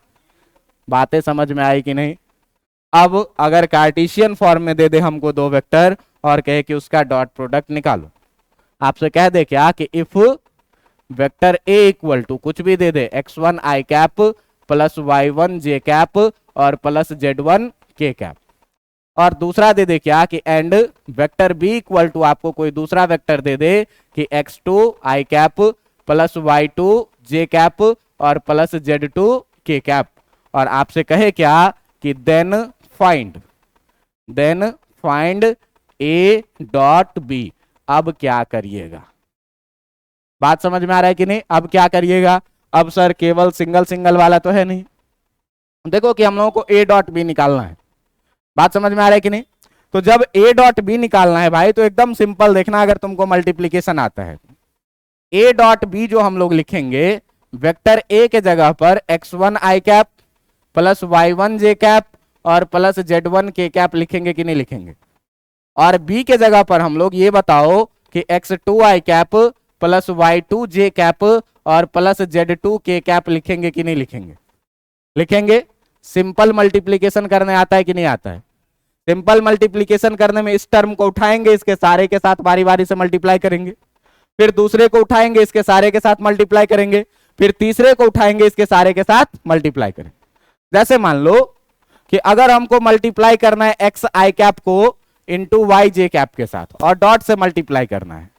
बातें समझ में आई कि नहीं। अब अगर कार्टेशियन फॉर्म में दे दे हमको दो वेक्टर और कहे कि उसका डॉट प्रोडक्ट निकालो, आपसे कह दे क्या कि if vector A equal to कुछ भी दे दे x1 i cap plus y1 j cap और प्लस z1 के कैप, और दूसरा दे दे क्या कि and vector B equal to आपको कोई दूसरा वेक्टर दे दे कि x2 i cap plus y2 j cap और प्लस z2 के कैप, और आपसे कहे क्या कि then find a dot b. अब क्या करिएगा, बात समझ में आ रहा है कि नहीं। अब क्या करिएगा, अब सर केवल सिंगल सिंगल वाला तो है नहीं, देखो कि हम लोगों को ए डॉट बी निकालना है। बात समझ में आ रहा है कि नहीं। तो जब ए डॉट बी निकालना है भाई तो एकदम सिंपल देखना, अगर तुमको मल्टीप्लीकेशन आता है ए डॉट बी जो हम लोग लिखेंगे वेक्टर ए के जगह पर x1 i cap plus y1 j cap और प्लस z1 के कैप लिखेंगे कि नहीं लिखेंगे, और बी के जगह पर हम लोग ये बताओ कि x2 i cap plus y2 j cap और प्लस z2 के कैप लिखेंगे कि नहीं लिखेंगे, लिखेंगे। सिंपल मल्टीप्लीकेशन करने आता है कि नहीं आता है। सिंपल मल्टीप्लीकेशन करने में इस टर्म को उठाएंगे, इसके सारे के साथ बारी बारी से मल्टीप्लाई करेंगे, फिर दूसरे को उठाएंगे इसके सारे के साथ मल्टीप्लाई करेंगे, फिर तीसरे को उठाएंगे इसके सारे के साथ मल्टीप्लाई करेंगे। जैसे मान लो कि अगर हमको मल्टीप्लाई करना है एक्स आई कैप को इंटू वाई जे कैप के साथ और डॉट से मल्टीप्लाई करना है,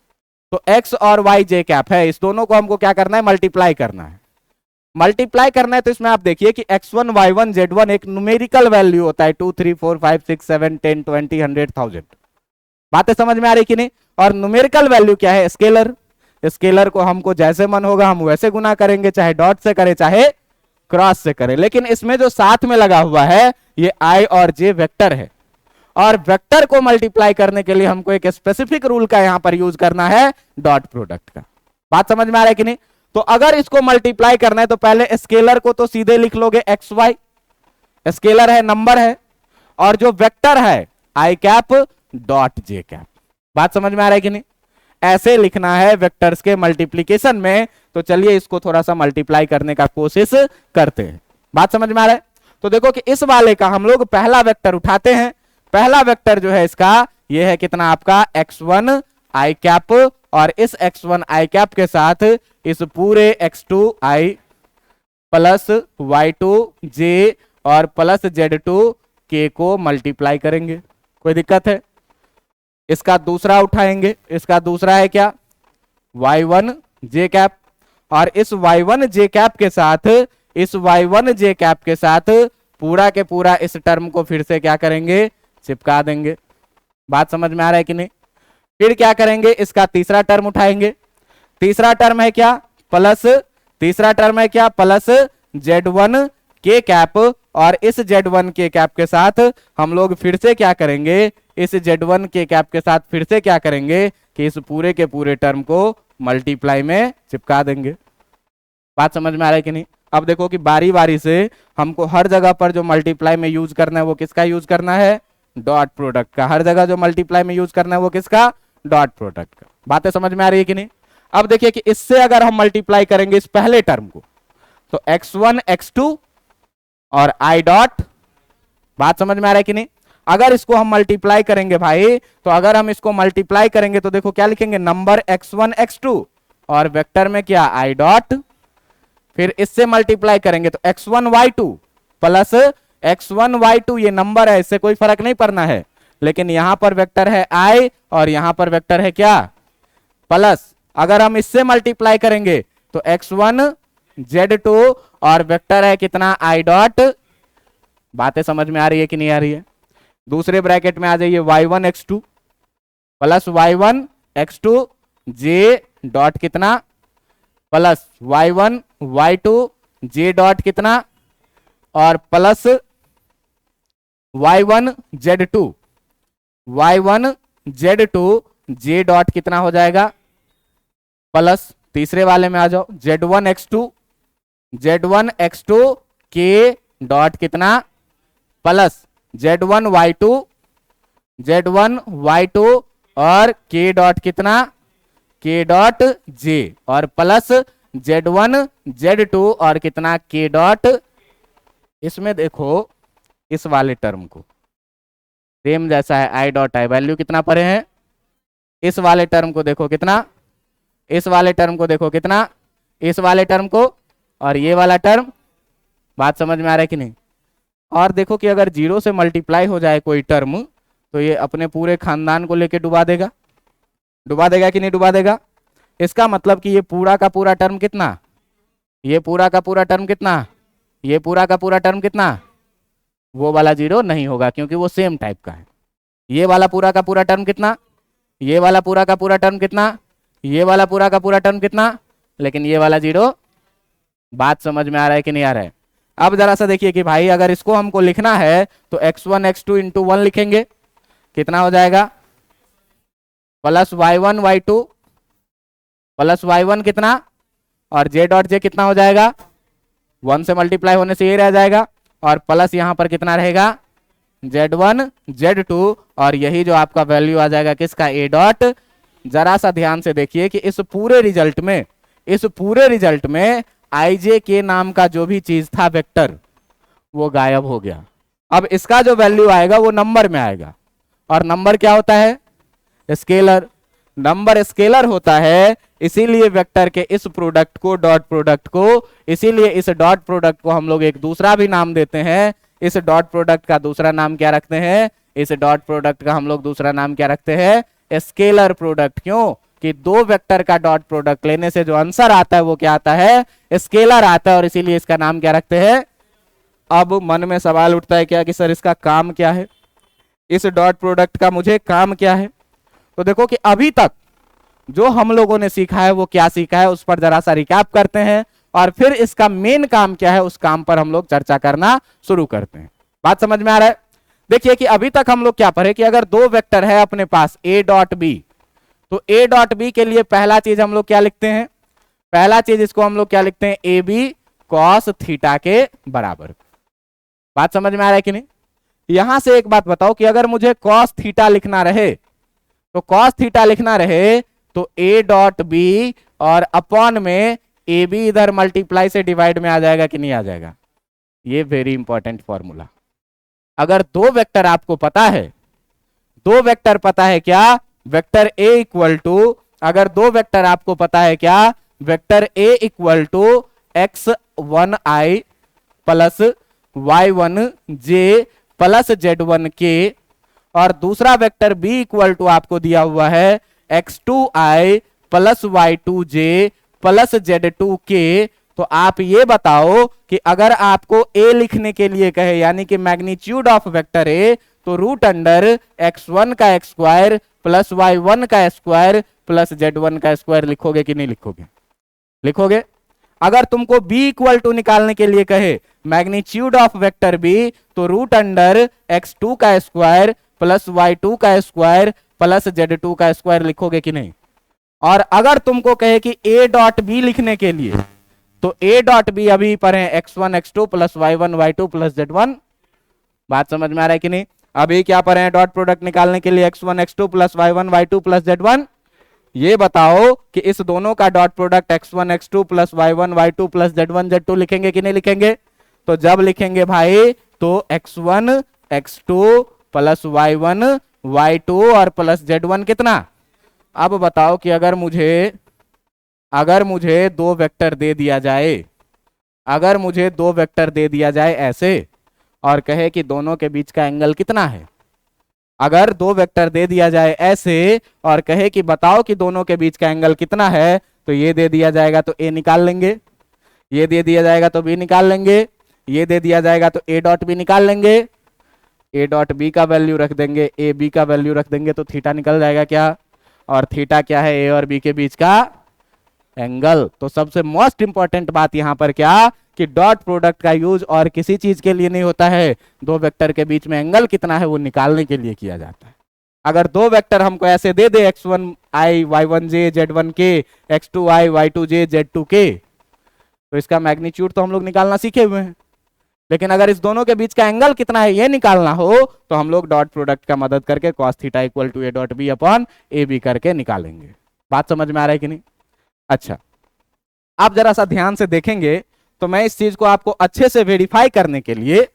तो एक्स और वाई जे कैप है, इस दोनों को हमको क्या करना है, मल्टीप्लाई करना है। मल्टीप्लाई करना है तो इसमें आप देखिए कि x1 y1 z1 एक न्यूमेरिकल वैल्यू होता है 2 3 4 5 6 7 10 20 100 1000। बातें समझ में आ रही कि नहीं। और न्यूमेरिकल वैल्यू क्या है, स्केलर। स्केलर को हमको जैसे मन होगा हम वैसे गुना करेंगे, चाहे डॉट से करें चाहे क्रॉस से करें। लेकिन इसमें जो साथ में लगा हुआ है ये आई और जे वेक्टर है, और वेक्टर को मल्टीप्लाई करने के लिए हमको एक स्पेसिफिक रूल का यहां पर यूज करना है, डॉट प्रोडक्ट का। बात समझ में आ रहा है कि नहीं। तो अगर इसको मल्टीप्लाई करना है तो पहले स्केलर को तो सीधे लिख लोगे एक्स वाई, स्केलर है नंबर है, और जो वेक्टर है आई कैप डॉट जे कैप। बात समझ में आ रहा है कि नहीं। ऐसे लिखना है वेक्टर्स के मल्टीप्लीकेशन में। तो चलिए इसको थोड़ा सा मल्टीप्लाई करने का कोशिश करते हैं। बात समझ में आ रहा है। तो देखो कि इस वाले का हम लोग पहला वेक्टर उठाते हैं। पहला वेक्टर जो है इसका ये है कितना आपका x1 आई कैप, और इस x1 आई कैप के साथ इस पूरे x2 आई प्लस y2 j और प्लस z2 k को मल्टीप्लाई करेंगे। कोई दिक्कत है। इसका दूसरा उठाएंगे, इसका दूसरा है क्या, y1 j कैप, और इस y1 j कैप के साथ इस y1 j कैप के साथ पूरा के पूरा इस टर्म को फिर से क्या करेंगे, चिपका देंगे। बात समझ में आ रहा है कि नहीं। फिर क्या करेंगे, इसका तीसरा टर्म उठाएंगे। तीसरा टर्म है क्या, प्लस, तीसरा टर्म है क्या, प्लस z1 के कैप, और इस z1 के कैप के साथ हम लोग फिर से क्या करेंगे, इस z1 के कैप के साथ फिर से क्या करेंगे, कि इस पूरे के पूरे टर्म को मल्टीप्लाई में चिपका देंगे। बात समझ में आ रहा है कि नहीं? अब देखो कि बारी बारी से हमको हर जगह पर जो मल्टीप्लाई में यूज करना है वो किसका यूज करना है? डॉट प्रोडक्ट का। हर जगह जो मल्टीप्लाई में यूज करना है वो किसका? डॉट प्रोडक्ट का। बातें समझ में आ रही है कि नहीं? अब देखिए कि इससे अगर हम मल्टीप्लाई करेंगे इस पहले टर्म को, तो x1 x2 और i डॉट। बात समझ में आ रहा है कि नहीं? अगर इसको हम मल्टीप्लाई करेंगे भाई, तो अगर हम इसको मल्टीप्लाई करेंगे तो देखो क्या लिखेंगे? नंबर x1 x2 और वेक्टर में क्या? i dot. फिर इससे मल्टीप्लाई करेंगे तो x1 y2 plus x1 y2, ये नंबर है, इससे कोई फर्क नहीं पड़ना है, लेकिन यहां पर वेक्टर है i और यहां पर वेक्टर है क्या? प्लस। अगर हम इससे मल्टीप्लाई करेंगे तो x1 z2 और वेक्टर है कितना? i dot. बातें समझ में आ रही है कि नहीं आ रही है? दूसरे ब्रैकेट में आ जाइए, y1 x2 plus y1 x2 j dot कितना? Plus y1 y2 j dot कितना? और plus y1 z2 j dot कितना हो जाएगा? प्लस तीसरे वाले में आ जाओ, z1 x2 k डॉट कितना? प्लस z1 y2 और k डॉट कितना? k डॉट j और प्लस z1 z2 और कितना? k dot. इसमें देखो इस वाले टर्म को सेम जैसा है, i डॉट i वैल्यू कितना पड़े हैं? इस वाले टर्म को देखो कितना? इस वाले टर्म को देखो कितना? इस वाले टर्म को और ये वाला टर्म। बात समझ में आ रहा है कि नहीं? और देखो कि अगर 0 से मल्टीप्लाई हो जाए कोई टर्म तो ये अपने पूरे खानदान को लेके डुबा देगा। डुबा देगा कि नहीं डुबा देगा? इसका मतलब कि ये पूरा का पूरा टर्म कितना? ये पूरा का पूरा टर्म कितना? ये पूरा का पूरा टर्म कितना? वो वाला 0 नहीं होगा क्योंकि वो सेम टाइप का है। ये वाला पूरा का पूरा टर्म कितना? ये वाला पूरा का पूरा टर्म कितना? ये वाला पूरा का पूरा टर्म कितना? लेकिन ये वाला 0। बात समझ में आ रहा है कि नहीं आ रहा है? अब जरा सा देखिए कि भाई अगर इसको हमको लिखना है तो x1 x2 इंटू 1 लिखेंगे, कितना हो जाएगा? Plus y1 y2 plus y1 कितना? और j डॉट j कितना हो जाएगा? 1 से मल्टीप्लाई होने से ये रह जाएगा और प्लस यहां पर कितना रहेगा? z1 z2 और यही जो आपका वैल्यू आ जाएगा किसका? a dot. जरा सा ध्यान से देखिए कि इस पूरे रिजल्ट में ij के नाम का जो भी चीज था वेक्टर, वो गायब हो गया। अब इसका जो वैल्यू आएगा वो नंबर में आएगा, और नंबर क्या होता है? स्केलर। नंबर स्केलर होता है, इसीलिए वेक्टर के इस प्रोडक्ट को, डॉट प्रोडक्ट को, इसीलिए इस डॉट प्रोडक्ट को हम लोग एक दूसरा भी नाम देते हैं। इस डॉट प्रोडक्ट का दूसरा नाम क्या रखते हैं? इस डॉट प्रोडक्ट का हम लोग दूसरा नाम क्या रखते हैं? Scalar product. क्यों? कि दो वेक्टर का डॉट प्रोडक्ट लेने से जो आंसर आता है वो क्या आता है? स्केलर आता है, और इसीलिए इसका नाम क्या रखते हैं? अब मन में सवाल उठता है क्या कि सर इसका काम क्या है? इस डॉट प्रोडक्ट का मुझे काम क्या है? तो देखो कि अभी तक जो हम लोगों ने सीखा है वो क्या सीखा है, उस पर जरा सा रिकैप करते हैं, और फिर इसका मेन काम क्या है उस काम पर हम लोग चर्चा करना शुरू करते हैं। बात समझ में आ रहा है? देखिए कि अभी तक हम लोग क्या पढ़े कि अगर दो वेक्टर है अपने पास a डॉट बी, तो a डॉट बी के लिए पहला चीज हम लोग क्या लिखते हैं? पहला चीज इसको हम लोग क्या लिखते हैं? ए बी कॉस थीटा के बराबर। बात समझ में आ रहा है कि नहीं? यहां से एक बात बताओ कि अगर मुझे कॉस थीटा लिखना रहे, तो कॉस थीटा लिखना रहे तो a डॉट बी और अपॉन में ए बी इधर मल्टीप्लाई से डिवाइड में आ जाएगा कि नहीं आ जाएगा? ये वेरी इंपॉर्टेंट फॉर्मूला। अगर दो वेक्टर आपको पता है, दो वेक्टर पता है क्या? वेक्टर a इक्वल टू, अगर दो वेक्टर आपको पता है क्या? Vector a equal to x1i plus y1j plus z1k, और दूसरा वेक्टर b इक्वल टू आपको दिया हुआ है x2i plus y2j plus z2k। तो आप ये बताओ कि अगर आपको a लिखने के लिए कहे, यानी कि मैग्नीट्यूड ऑफ वेक्टर a, तो रूट अंडर x1 का स्क्वायर प्लस y1 का स्क्वायर प्लस z1 का स्क्वायर लिखोगे कि नहीं लिखोगे? लिखोगे। अगर तुमको b इक्वल टू निकालने के लिए कहे मैग्नीट्यूड ऑफ वेक्टर b, तो रूट अंडर x2 का स्क्वायर प्लस y2 का स्क्वायर प्लस Z2 का स्क्वायर लिखोगे कि नहीं। और अगर तुमको कहे कि A डॉट बी लिखने के लिए, तो A डॉट बी अभी पर है x1 x2 plus y1 y2 plus z1। बात समझ में आ रहा है कि नहीं। अभी क्या पर है डॉट प्रोडक्ट निकालने के लिए x1 x2 plus y1 y2 plus z1। ये बताओ कि इस दोनों का dot product x1 x2 plus y1 y2 plus z1 z2 लिखेंगे कि नहीं लिखेंगे। तो जब लिखेंगे भाई तो x1 x2 plus y1 y2 और प्लस z1 कितना। अब बताओ कि अगर मुझे दो वेक्टर दे दिया जाए, अगर मुझे दो वेक्टर दे दिया जाए ऐसे और कहे कि दोनों के बीच का एंगल कितना है। अगर दो वेक्टर दे दिया जाए ऐसे और कहे कि बताओ कि दोनों के बीच का एंगल कितना है, तो ये दे दिया जाएगा तो ए निकाल लेंगे, ये दे दिया जाएगा तो बी निकाल लेंगे, ये दे दिया जाएगा तो ए डॉट बी निकाल लेंगे, ए डॉट बी का वैल्यू रख देंगे, ए बी का वैल्यू रख देंगे, तो थीटा निकल जाएगा क्या। और थीटा क्या है, ए और बी के बीच का एंगल। तो सबसे मोस्ट इंपॉर्टेंट बात यहां पर क्या कि डॉट प्रोडक्ट का यूज और किसी चीज के लिए नहीं होता है, दो वेक्टर के बीच में एंगल कितना है वो निकालने के लिए किया जाता है। अगर दो वेक्टर हमको ऐसे दे दे x1i y1j z1k x2i y2j z2k, तो इसका मैग्नीट्यूड तो हम लोग निकालना सीखे हुए हैं, लेकिन अगर इस दोनों के बीच का एंगल कितना है ये निकालना हो तो हम लोग डॉट प्रोडक्ट का मदद करके cos theta equal to a dot b upon a b करके निकालेंगे। बात समझ में आ रहा है कि नहीं। अच्छा, आप जरा सा ध्यान से देखेंगे तो मैं इस चीज को आपको अच्छे से वेरीफाई करने के लिए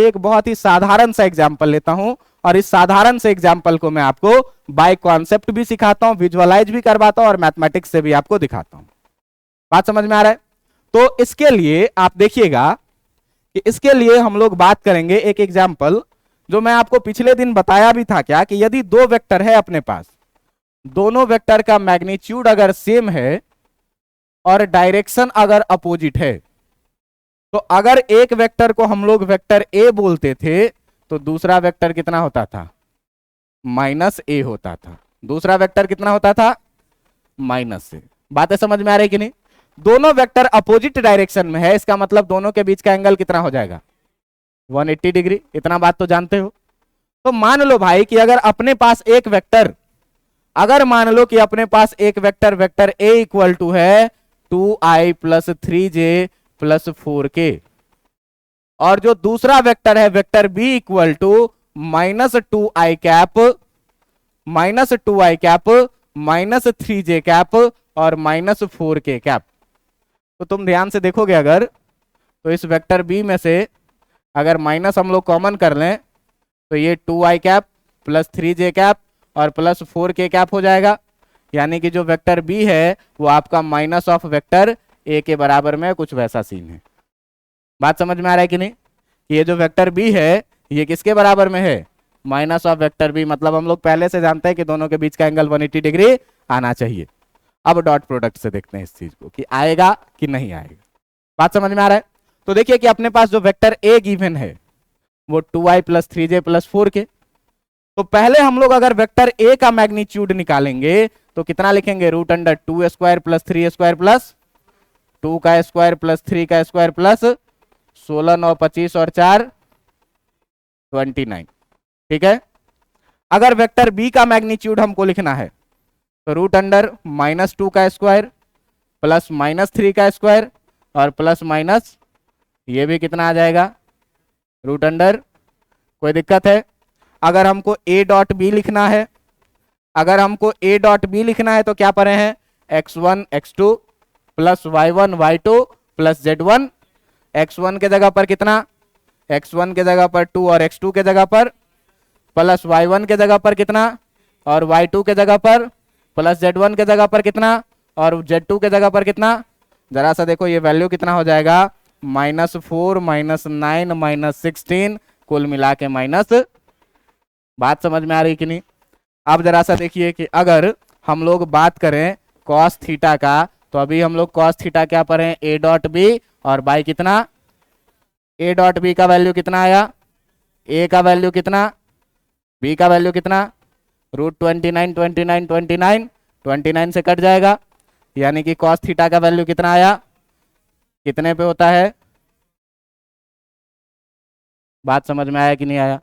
एक बहुत ही साधारण सा एग्जांपल लेता हूं, और इस साधारण से एग्जांपल को मैं आपको बाय कॉन्सेप्ट भी सिखाता हूं, विजुअलाइज भी करवाता हूं और मैथमेटिक्स से भी आपको दिखाता हूं। बात समझ में आ रहा है। तो इसके लिए आप देखिएगा कि इसके लिए हम लोग बात करेंगे एक एग्जांपल जो मैं आपको पिछले दिन बताया भी था क्या, कि यदि दो वेक्टर है अपने पास, दोनों वेक्टर का मैग्नीट्यूड अगर सेम है और डायरेक्शन अगर अपोजिट है, तो अगर एक वेक्टर को हम लोग वेक्टर ए बोलते थे तो दूसरा वेक्टर कितना होता था, माइनस ए होता था। दूसरा वेक्टर कितना होता था, माइनस ए। बातें समझ में आ रही कि नहीं। दोनों वेक्टर अपोजिट डायरेक्शन में है, इसका मतलब दोनों के बीच का एंगल कितना हो जाएगा, 180 डिग्री। इतना बात तो जानते हो। तो मान लो भाई कि अगर अपने पास एक vector, vector A equal to है 2i plus 3j plus 4k, और जो दूसरा वेक्टर है vector B equal to minus 2i cap minus 3j cap और माइनस 4k कैप। तो तुम ध्यान से देखोगे अगर, तो इस वेक्टर बी में से अगर माइनस हम लोग कॉमन कर लें तो ये 2i cap plus 3j cap और प्लस 4k कैप हो जाएगा। यानी कि जो वेक्टर बी है वो आपका माइनस ऑफ वेक्टर ए के बराबर में, कुछ वैसा सीन है। बात समझ में आ रहा है कि नहीं। ये जो वेक्टर बी है ये किसके बराबर में है, माइनस ऑफ वेक्टर बी। मतलब हम लोग पहले से जानते हैं कि दोनों के बीच का एंगल 180 डिग्री आना चाहिए। अब डॉट प्रोडक्ट से देखते हैं इस चीज को कि आएगा कि नहीं आएगा। बात समझ में आ रहा है। तो देखिए कि अपने पास जो वेक्टर ए गिवन है वो 2i plus 3j plus 4k। तो पहले हम लोग अगर वेक्टर ए का मैग्नीट्यूड निकालेंगे तो कितना लिखेंगे, root under 2 square plus 3 square plus 2 का स्क्वायर प्लस 3 का स्क्वायर प्लस 16 9 25 और 4 29। ठीक है। अगर वेक्टर बी का मैग्नीट्यूड हमको लिखना है तो रूट अंडर माइनस 2 का स्क्वायर प्लस माइनस 3 का स्क्वायर और प्लस माइनस ये भी कितना आ जाएगा, रूट अंडर। कोई दिक्कत है। अगर हमको ए डॉट बी लिखना है, तो क्या पढ़े हैं, x1 x2 plus y1 y2 plus z1। x1 के जगह पर कितना, x1 के जगह पर 2 और x2 के जगह पर प्लस y1 के जगह पर कितना और y2 के जगह पर प्लस z1 के जगह पर कितना और z2 के जगह पर कितना। जरा सा देखो ये वैल्यू कितना हो जाएगा, -4 -9 -16 कुल मिला के माइनस। बात समझ में आ रही कि नहीं। अब जरा सा देखिए कि अगर हम लोग बात करें cos थीटा का, तो अभी हम लोग cos थीटा क्या पढ़े, a डॉट बी और बाई कितना, a डॉट बी का वैल्यू कितना आया, a का वैल्यू कितना, b का वैल्यू कितना, रूट 29 29 29 29 से कट जाएगा। यानी कि cos थीटा का वैल्यू कितना आया, कितने पे होता है। बात समझ में आया कि नहीं आया,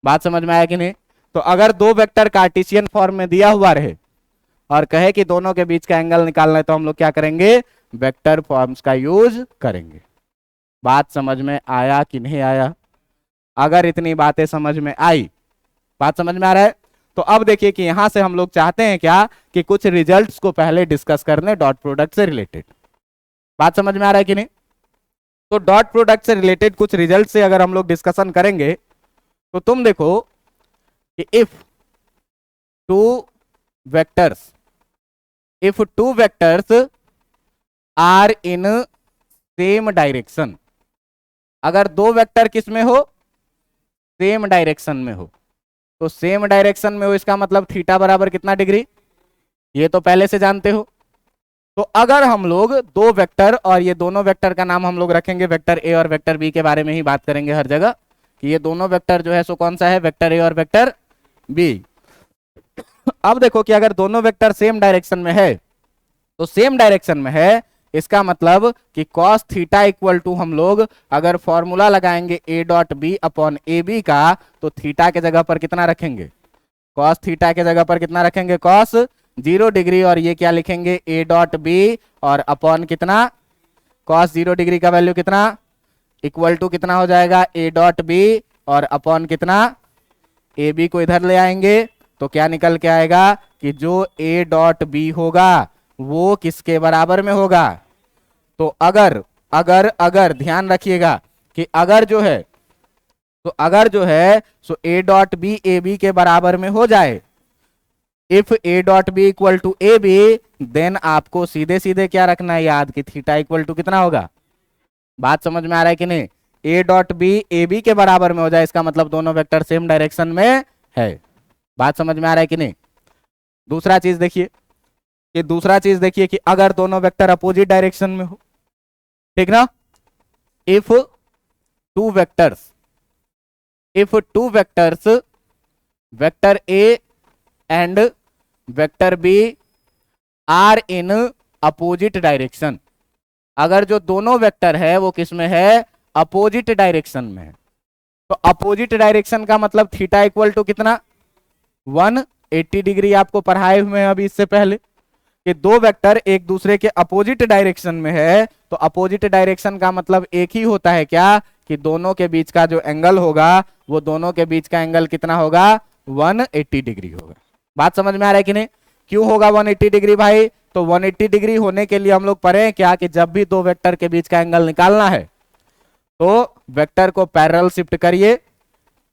बात समझ में आया कि नहीं। तो अगर दो वेक्टर कार्टेशियन फॉर्म में दिया हुआ रहे और कहे कि दोनों के बीच का एंगल निकालना है, तो हम लोग क्या करेंगे, वेक्टर फॉर्म्स का यूज करेंगे। बात समझ में आया कि नहीं आया? अगर इतनी बातें समझ में आई, बात समझ में आ रहा है, तो अब देखिए कि यहां से हम लोग चाहते हैं क्या कि कुछ रिजल्ट्स को पहले डिस्कस कर लें डॉट प्रोडक्ट से रिलेटेड। बात समझ में आ रहा है कि नहीं? तो डॉट प्रोडक्ट से रिलेटेड कुछ रिजल्ट से अगर हम लोग डिस्कशन करेंगे तो तुम देखो कि if two vectors are in same direction, अगर दो वेक्टर किस में हो, सेम डायरेक्शन में हो, तो सेम डायरेक्शन में हो इसका मतलब थीटा बराबर कितना डिग्री, ये तो पहले से जानते हो। तो अगर हम लोग दो वेक्टर, और ये दोनों वेक्टर का नाम हम लोग रखेंगे वेक्टर ए और वेक्टर बी, के बारे में ही बात करेंगे हर जगह कि ये दोनों वेक्टर जो है सो कौन सा है, वेक्टर ए और वेक्टर बी। अब देखो कि अगर दोनों वेक्टर सेम डायरेक्शन में है, तो सेम डायरेक्शन में है इसका मतलब कि cos थीटा इक्वल टू, हम लोग अगर फॉर्मूला लगाएंगे a dot b upon a b का, तो थीटा के जगह पर कितना रखेंगे, cos थीटा के जगह पर कितना रखेंगे, cos 0 डिग्री, और ये क्या लिखेंगे a डॉट बी और अपॉन कितना, cos 0 डिग्री का वैल्यू कितना, इक्वल टू कितना हो जाएगा a डॉट बी और अपॉन कितना, ए बी को इधर ले आएंगे तो क्या निकल के आएगा कि जो a डॉट बी होगा वो किसके बराबर में होगा। तो अगर अगर अगर ध्यान रखिएगा कि अगर जो है, तो अगर जो है सो a dot b a b के बराबर में हो जाए, if a dot B equal to a b, then आपको सीधे सीधे क्या रखना है याद कि थीटा इक्वल टू कितना होगा। बात समझ में आ रहा है कि नहीं? a dot b a b के बराबर में हो जाए इसका मतलब दोनों वेक्टर सेम डायरेक्शन में है। बात समझ में आ रहा है कि नहीं? दूसरा चीज देखिए कि अगर दोनों वेक्टर अपोजिट डायरेक्शन में हो, ठीक ना, if two vectors vector a and vector b are in opposite direction, अगर जो दोनों वेक्टर है वो किस में है, अपोजिट डायरेक्शन में है, तो अपोजिट डायरेक्शन का मतलब थीटा इक्वल टू कितना, 180 डिग्री। आपको पढ़ाए हुए हैं अभी इससे पहले कि दो वेक्टर एक दूसरे के अपोजिट डायरेक्शन में है, तो अपोजिट डायरेक्शन का मतलब एक ही होता है क्या कि दोनों के बीच का जो एंगल होगा वो दोनों के बीच का एंगल कितना होगा, 180 डिग्री होगा। बात समझ में आ रहा है कि नहीं? क्यों होगा 180 डिग्री भाई? तो 180 डिग्री होने के लिए हम लोग पढ़े हैं क्या कि जब भी दो वेक्टर के बीच का एंगल निकालना है तो वेक्टर को पैरेलल शिफ्ट करिए,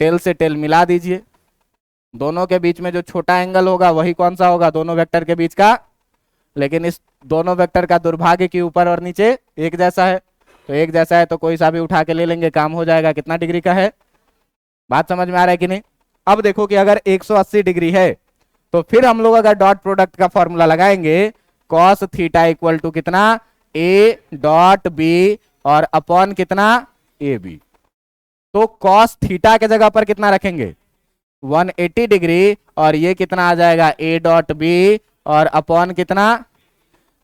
टेल से टेल मिला दीजिए, दोनों के बीच में जो छोटा एंगल होगा वही कौन सा होगा, दोनों वेक्टर के बीच का। लेकिन इस दोनों वेक्टर का दुर्भाग्य कि ऊपर और नीचे एक जैसा है, तो एक जैसा है तो कोई सा भी उठा के ले लेंगे, काम हो जाएगा। कितना डिग्री का है? बात समझ में आ रहा है कि नहीं? अब देखो कि अगर 180 डिग्री है तो फिर हम लोग अगर डॉट प्रोडक्ट का फॉर्मूला लगाएंगे, cos थीटा इक्वल टू कितना, a डॉट बी और अपॉन कितना, ए बी। तो cos थीटा के जगह पर कितना रखेंगे, 180 डिग्री, और ये कितना आ जाएगा, a डॉट बी और अपॉन कितना,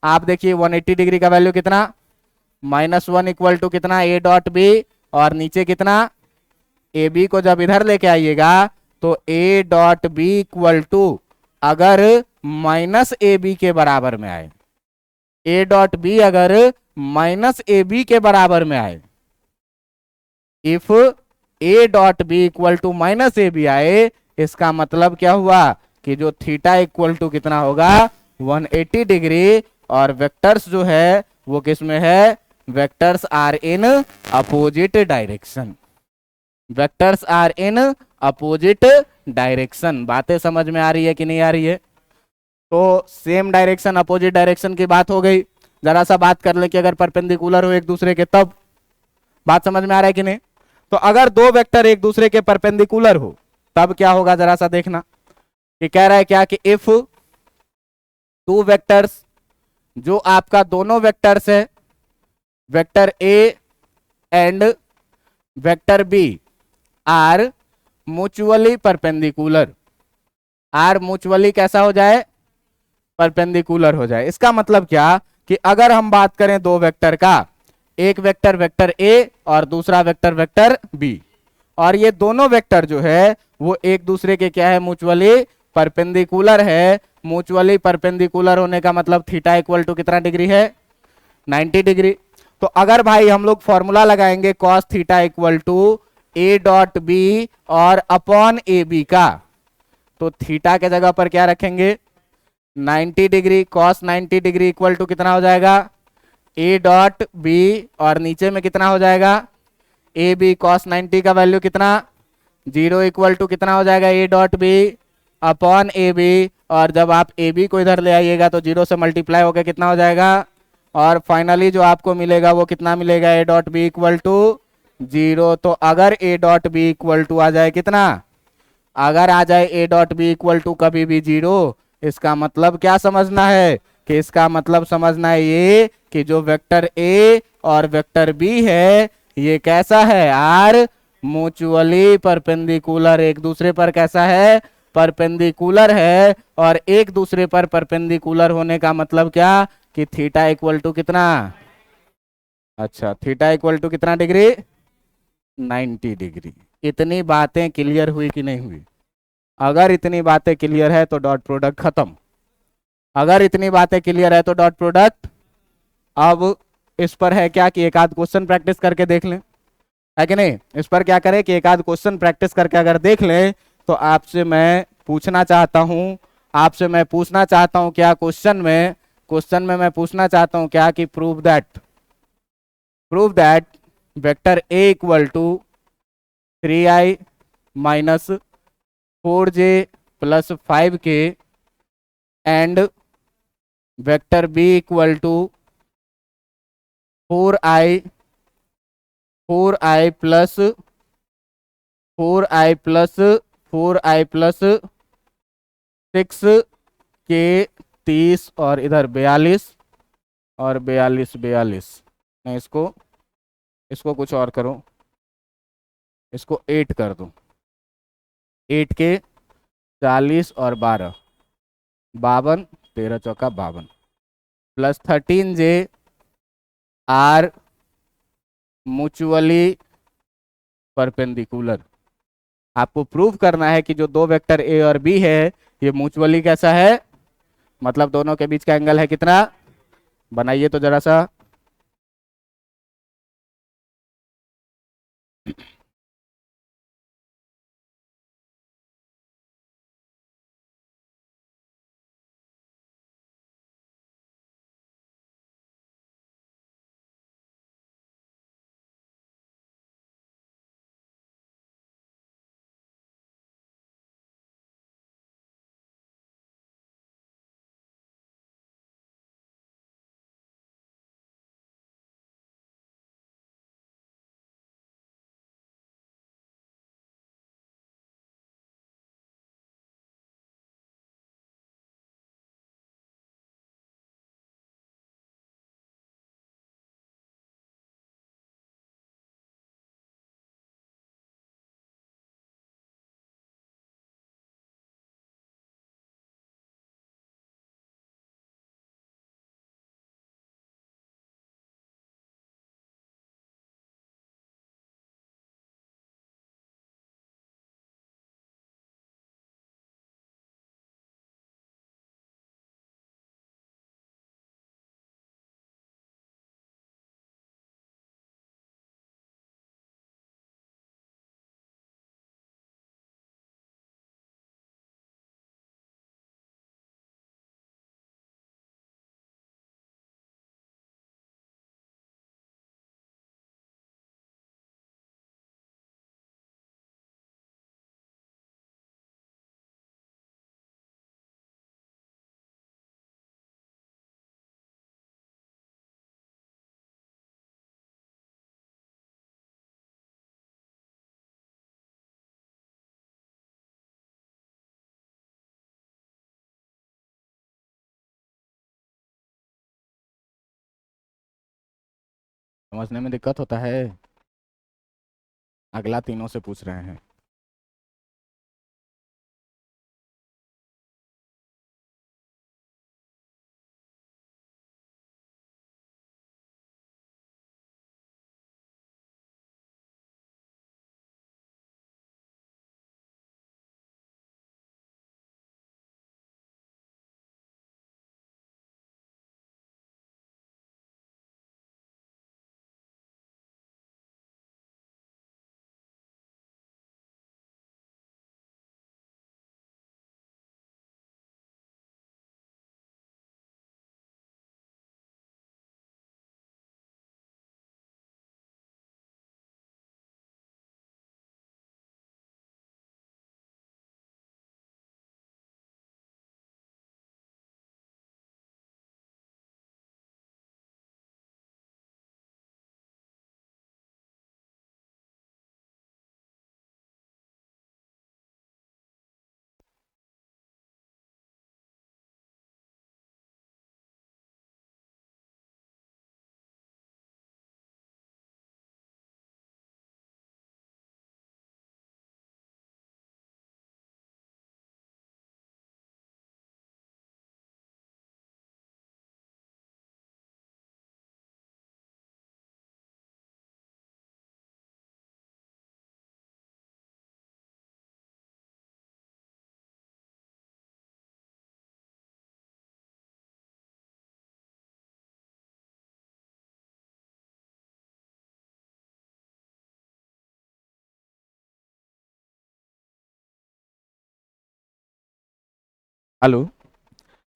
आप देखिए 180 डिग्री का वैल्यू कितना, -1 इक्वल टू कितना, a डॉट बी, और नीचे कितना, ए बी को जब इधर लेके आइएगा तो a dot B equal to, अगर माइनस ए बी के बराबर में आए, a डॉट बी अगर माइनस ए बी के बराबर में आए, if a dot B equal to minus a b आए, इसका मतलब क्या हुआ कि जो थीटा इक्वल टू कितना होगा, 180 डिग्री, और वेक्टर्स जो है वो किस में है, vectors are in opposite direction, vectors are in opposite direction. बातें समझ में आ रही है कि नहीं आ रही है? तो सेम डायरेक्शन अपोजिट डायरेक्शन की बात हो गई। जरा सा बात कर ले कि अगर परपेंडिकुलर हो एक दूसरे के, तब बात समझ में आ रहा है कि नहीं? तो अगर दो वेक्टर एक दूसरे के परपेंडिकुलर हो तब क्या होगा, जरा सा देखना कि कह रहा है क्या कि इफ टू वेक्टर्स, जो आपका दोनों वेक्टर्स है vector a and vector b are mutually perpendicular, are mutually कैसा हो जाए, परपेंडिकुलर हो जाए। इसका मतलब क्या कि अगर हम बात करें दो वेक्टर का, एक वेक्टर वेक्टर ए और दूसरा वेक्टर वेक्टर बी, और ये दोनों वेक्टर जो है वो एक दूसरे के क्या है, म्यूचुअली परपेंडिकुलर है। म्यूचुअली परपेंडिकुलर होने का मतलब थीटा इक्वल टू कितना डिग्री है, 90 डिग्री। तो अगर भाई हम लोग फॉर्मूला लगाएंगे cos theta equal to a dot b और अपॉन ए बी का, तो थीटा के जगह पर क्या रखेंगे, 90 degree. Cos 90 degree equal to कितना हो जाएगा, ए डॉट बी, और नीचे में कितना हो जाएगा, ए बी। कॉस 90 का वैल्यू कितना, 0 इक्वल टू कितना हो जाएगा, a dot b upon a b. और जब आप ए बी को इधर ले आइएगा तो 0 से मल्टीप्लाई होकर कितना हो जाएगा, और फाइनली जो आपको मिलेगा वो कितना मिलेगा, A dot B equal to 0। तो अगर A dot B equal to आ जाए कितना, अगर आ जाए A dot B equal to कभी भी 0, इसका मतलब क्या समझना है, कि इसका मतलब समझना है ये कि जो वेक्टर ए और वेक्टर बी है ये कैसा है, आर म्यूचुअली परपेंडिकुलर, एक दूसरे पर कैसा है, परपेंडिकुलर है। और एक दूसरे पर परपेंडिकुलर होने का मतलब क्या, कि थीटा इक्वल टू कितना, अच्छा थीटा इक्वल टू कितना डिग्री, 90 डिग्री। इतनी बातें क्लियर हुई कि नहीं हुई? अगर इतनी बातें क्लियर है तो डॉट प्रोडक्ट खत्म। अगर इतनी बातें क्लियर है तो डॉट प्रोडक्ट। अब इस पर है क्या कि एक आध क्वेश्चन प्रैक्टिस करके देख लें, है कि नहीं? इस पर क्या करें कि एक आध क्वेश्चन प्रैक्टिस करके अगर देख लें, तो आपसे मैं पूछना चाहता हूं, आपसे मैं पूछना चाहता हूं क्या, क्वेश्चन में मैं पूछना चाहता हूं क्या, कि prove that vector A equal to 3i minus 4j plus 5k and vector B equal to 4i 4i plus 4i plus 4i plus 6k 30 और इधर 42 और 42 मैं इसको कुछ और करूं, इसको 8 कर दूं, 8 के 40 और 12 52, 13 चौका 52 plus 13j are mutually perpendicular. आपको प्रूव करना है कि जो दो वेक्टर ए और बी है ये म्यूचुअली कैसा है, मतलब दोनों के बीच का एंगल है कितना, बनाइए तो जरा सा। समझने में दिक्कत होता है, अगला तीनों से पूछ रहे हैं। हेलो,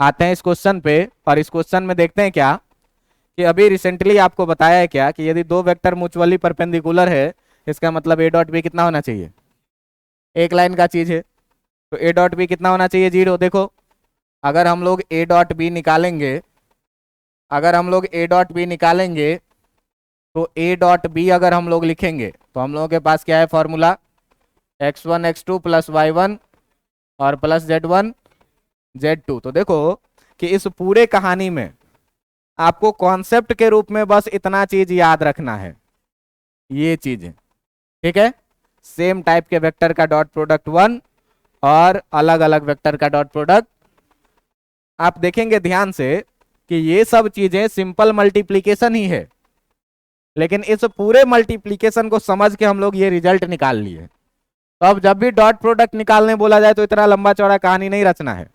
आते हैं इस क्वेश्चन पे। और इस क्वेश्चन में देखते हैं क्या कि अभी रिसेंटली आपको बताया है क्या कि यदि दो वेक्टर म्यूचुअली परपेंडिकुलर है, इसका मतलब ए डॉट बी कितना होना चाहिए, एक लाइन का चीज है, तो ए डॉट बी कितना होना चाहिए, 0। देखो, अगर हम लोग ए डॉट बी निकालेंगे, अगर हम लोग ए डॉट बी निकालेंगे तो ए डॉट बी अगर हम लोग लिखेंगे तो हम लोगों के पास क्या है formula, x1 x2 plus y1 और प्लस z1 z2। तो देखो कि इस पूरे कहानी में आपको कॉन्सेप्ट के रूप में बस इतना चीज याद रखना है, ये चीज है, ठीक है। सेम टाइप के वेक्टर का डॉट प्रोडक्ट 1 और अलग अलग वेक्टर का डॉट प्रोडक्ट। आप देखेंगे ध्यान से कि ये सब चीजें सिंपल मल्टीप्लीकेशन ही है, लेकिन इस पूरे मल्टीप्लीकेशन को समझ के हम लोग ये रिजल्ट निकाल लिए। तो अब जब भी डॉट प्रोडक्ट निकालने बोला जाए तो इतना लंबा चौड़ा कहानी नहीं रचना है,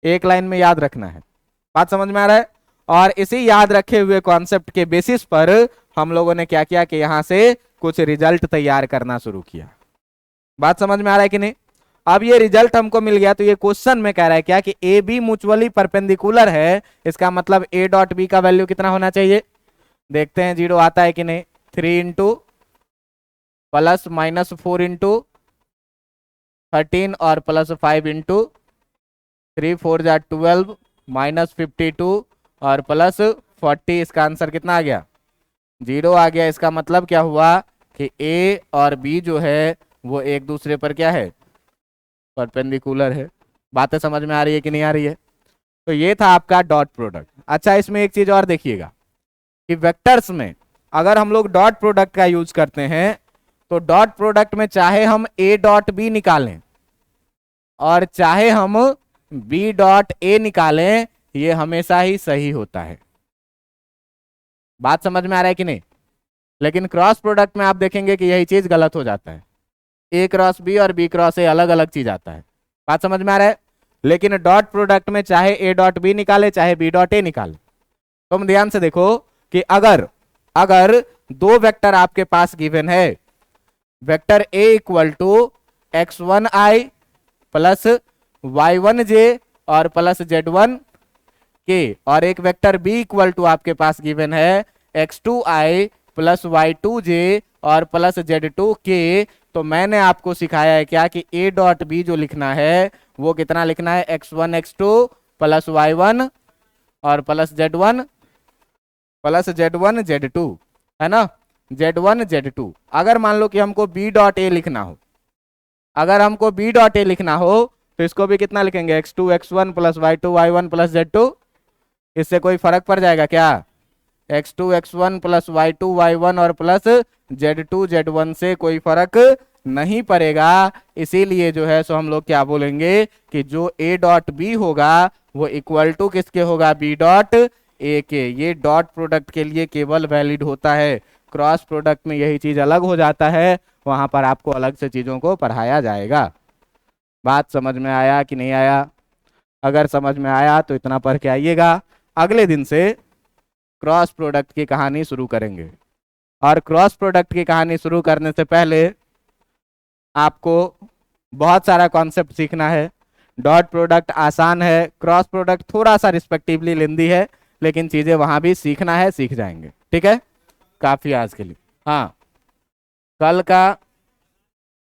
एक लाइन में याद रखना है। बात समझ में आ रहा है? और इसी याद रखे हुए कॉन्सेप्ट के बेसिस पर हम लोगों ने क्या किया कि यहां से कुछ रिजल्ट तैयार करना शुरू किया। बात समझ में आ रहा है कि नहीं? अब ये रिजल्ट हमको मिल गया, तो ये क्वेश्चन में कह रहा है क्या कि ए बी म्यूचुअली परपेंडिकुलर है, इसका मतलब ए डॉट बी का वैल्यू कितना होना चाहिए। देखते हैं 0 आता है कि नहीं। 3 इंटू प्लस माइनस 4 इंटू 13 और प्लस 5 इंटू 3 4 जा 12 माइनस 52 और प्लस 40, इसका आंसर कितना आ गया, 0 आ गया। इसका मतलब क्या हुआ कि ए और बी जो है वो एक दूसरे पर क्या है, परपेंडिकुलर है। बातें समझ में आ रही है कि नहीं आ रही है? तो ये था आपका डॉट प्रोडक्ट। अच्छा, इसमें एक चीज और देखिएगा कि वेक्टर्स में अगर हम लोग डॉट प्रोडक्ट का यूज करते हैं तो डॉट प्रोडक्ट में चाहे हम ए डॉट बी निकालें और चाहे हम बी डॉट ए निकालें, ये हमेशा ही सही होता है। बात समझ में आ रहा है कि नहीं? लेकिन क्रॉस प्रोडक्ट में आप देखेंगे कि यही चीज गलत हो जाता है, ए क्रॉस बी और बी क्रॉस ए अलग अलग चीज आता है। बात समझ में आ रहा है? लेकिन डॉट प्रोडक्ट में चाहे ए डॉट बी निकाले चाहे बी डॉट ए निकाले, तुम ध्यान से देखो कि अगर अगर दो वेक्टर आपके पास गिवन है, vector A equal to x1i plus y1j और प्लस z1 के, और एक वेक्टर बी इक्वल टू आपके पास गिवन है x2i प्लस y2j और प्लस z2 के, तो मैंने आपको सिखाया है क्या कि a डॉट बी जो लिखना है वो कितना लिखना है, x1 x2 प्लस y1 और प्लस z1 z2, है ना, z1 z2। अगर मान लो कि हमको b डॉट ए लिखना हो, अगर हमको b डॉट ए लिखना हो तो इसको भी कितना लिखेंगे, x2 x1 plus y2 y1 plus z2। इससे कोई फर्क पड़ जाएगा क्या, x2 x1 plus y2 y1 और प्लस z2 z1 से कोई फर्क नहीं पड़ेगा। इसीलिए जो है सो हम लोग क्या बोलेंगे कि जो a डॉट बी होगा वो इक्वल टू किसके होगा, b डॉट ए के। ये डॉट प्रोडक्ट के लिए केवल वैलिड होता है, क्रॉस प्रोडक्ट में यही चीज अलग हो जाता है, वहां पर आपको अलग से चीजों को पढ़ाया जाएगा। बात समझ में आया कि नहीं आया? अगर समझ में आया तो इतना पढ़ के आइएगा। अगले दिन से क्रॉस प्रोडक्ट की कहानी शुरू करेंगे, और क्रॉस प्रोडक्ट की कहानी शुरू करने से पहले आपको बहुत सारा कॉन्सेप्ट सीखना है। डॉट प्रोडक्ट आसान है, क्रॉस प्रोडक्ट थोड़ा सा रिस्पेक्टिवली लेंदी है, लेकिन चीजें वहां भी सीखना है, सीख जाएंगे। ठीक है, काफी आज के लिए। हाँ, कल का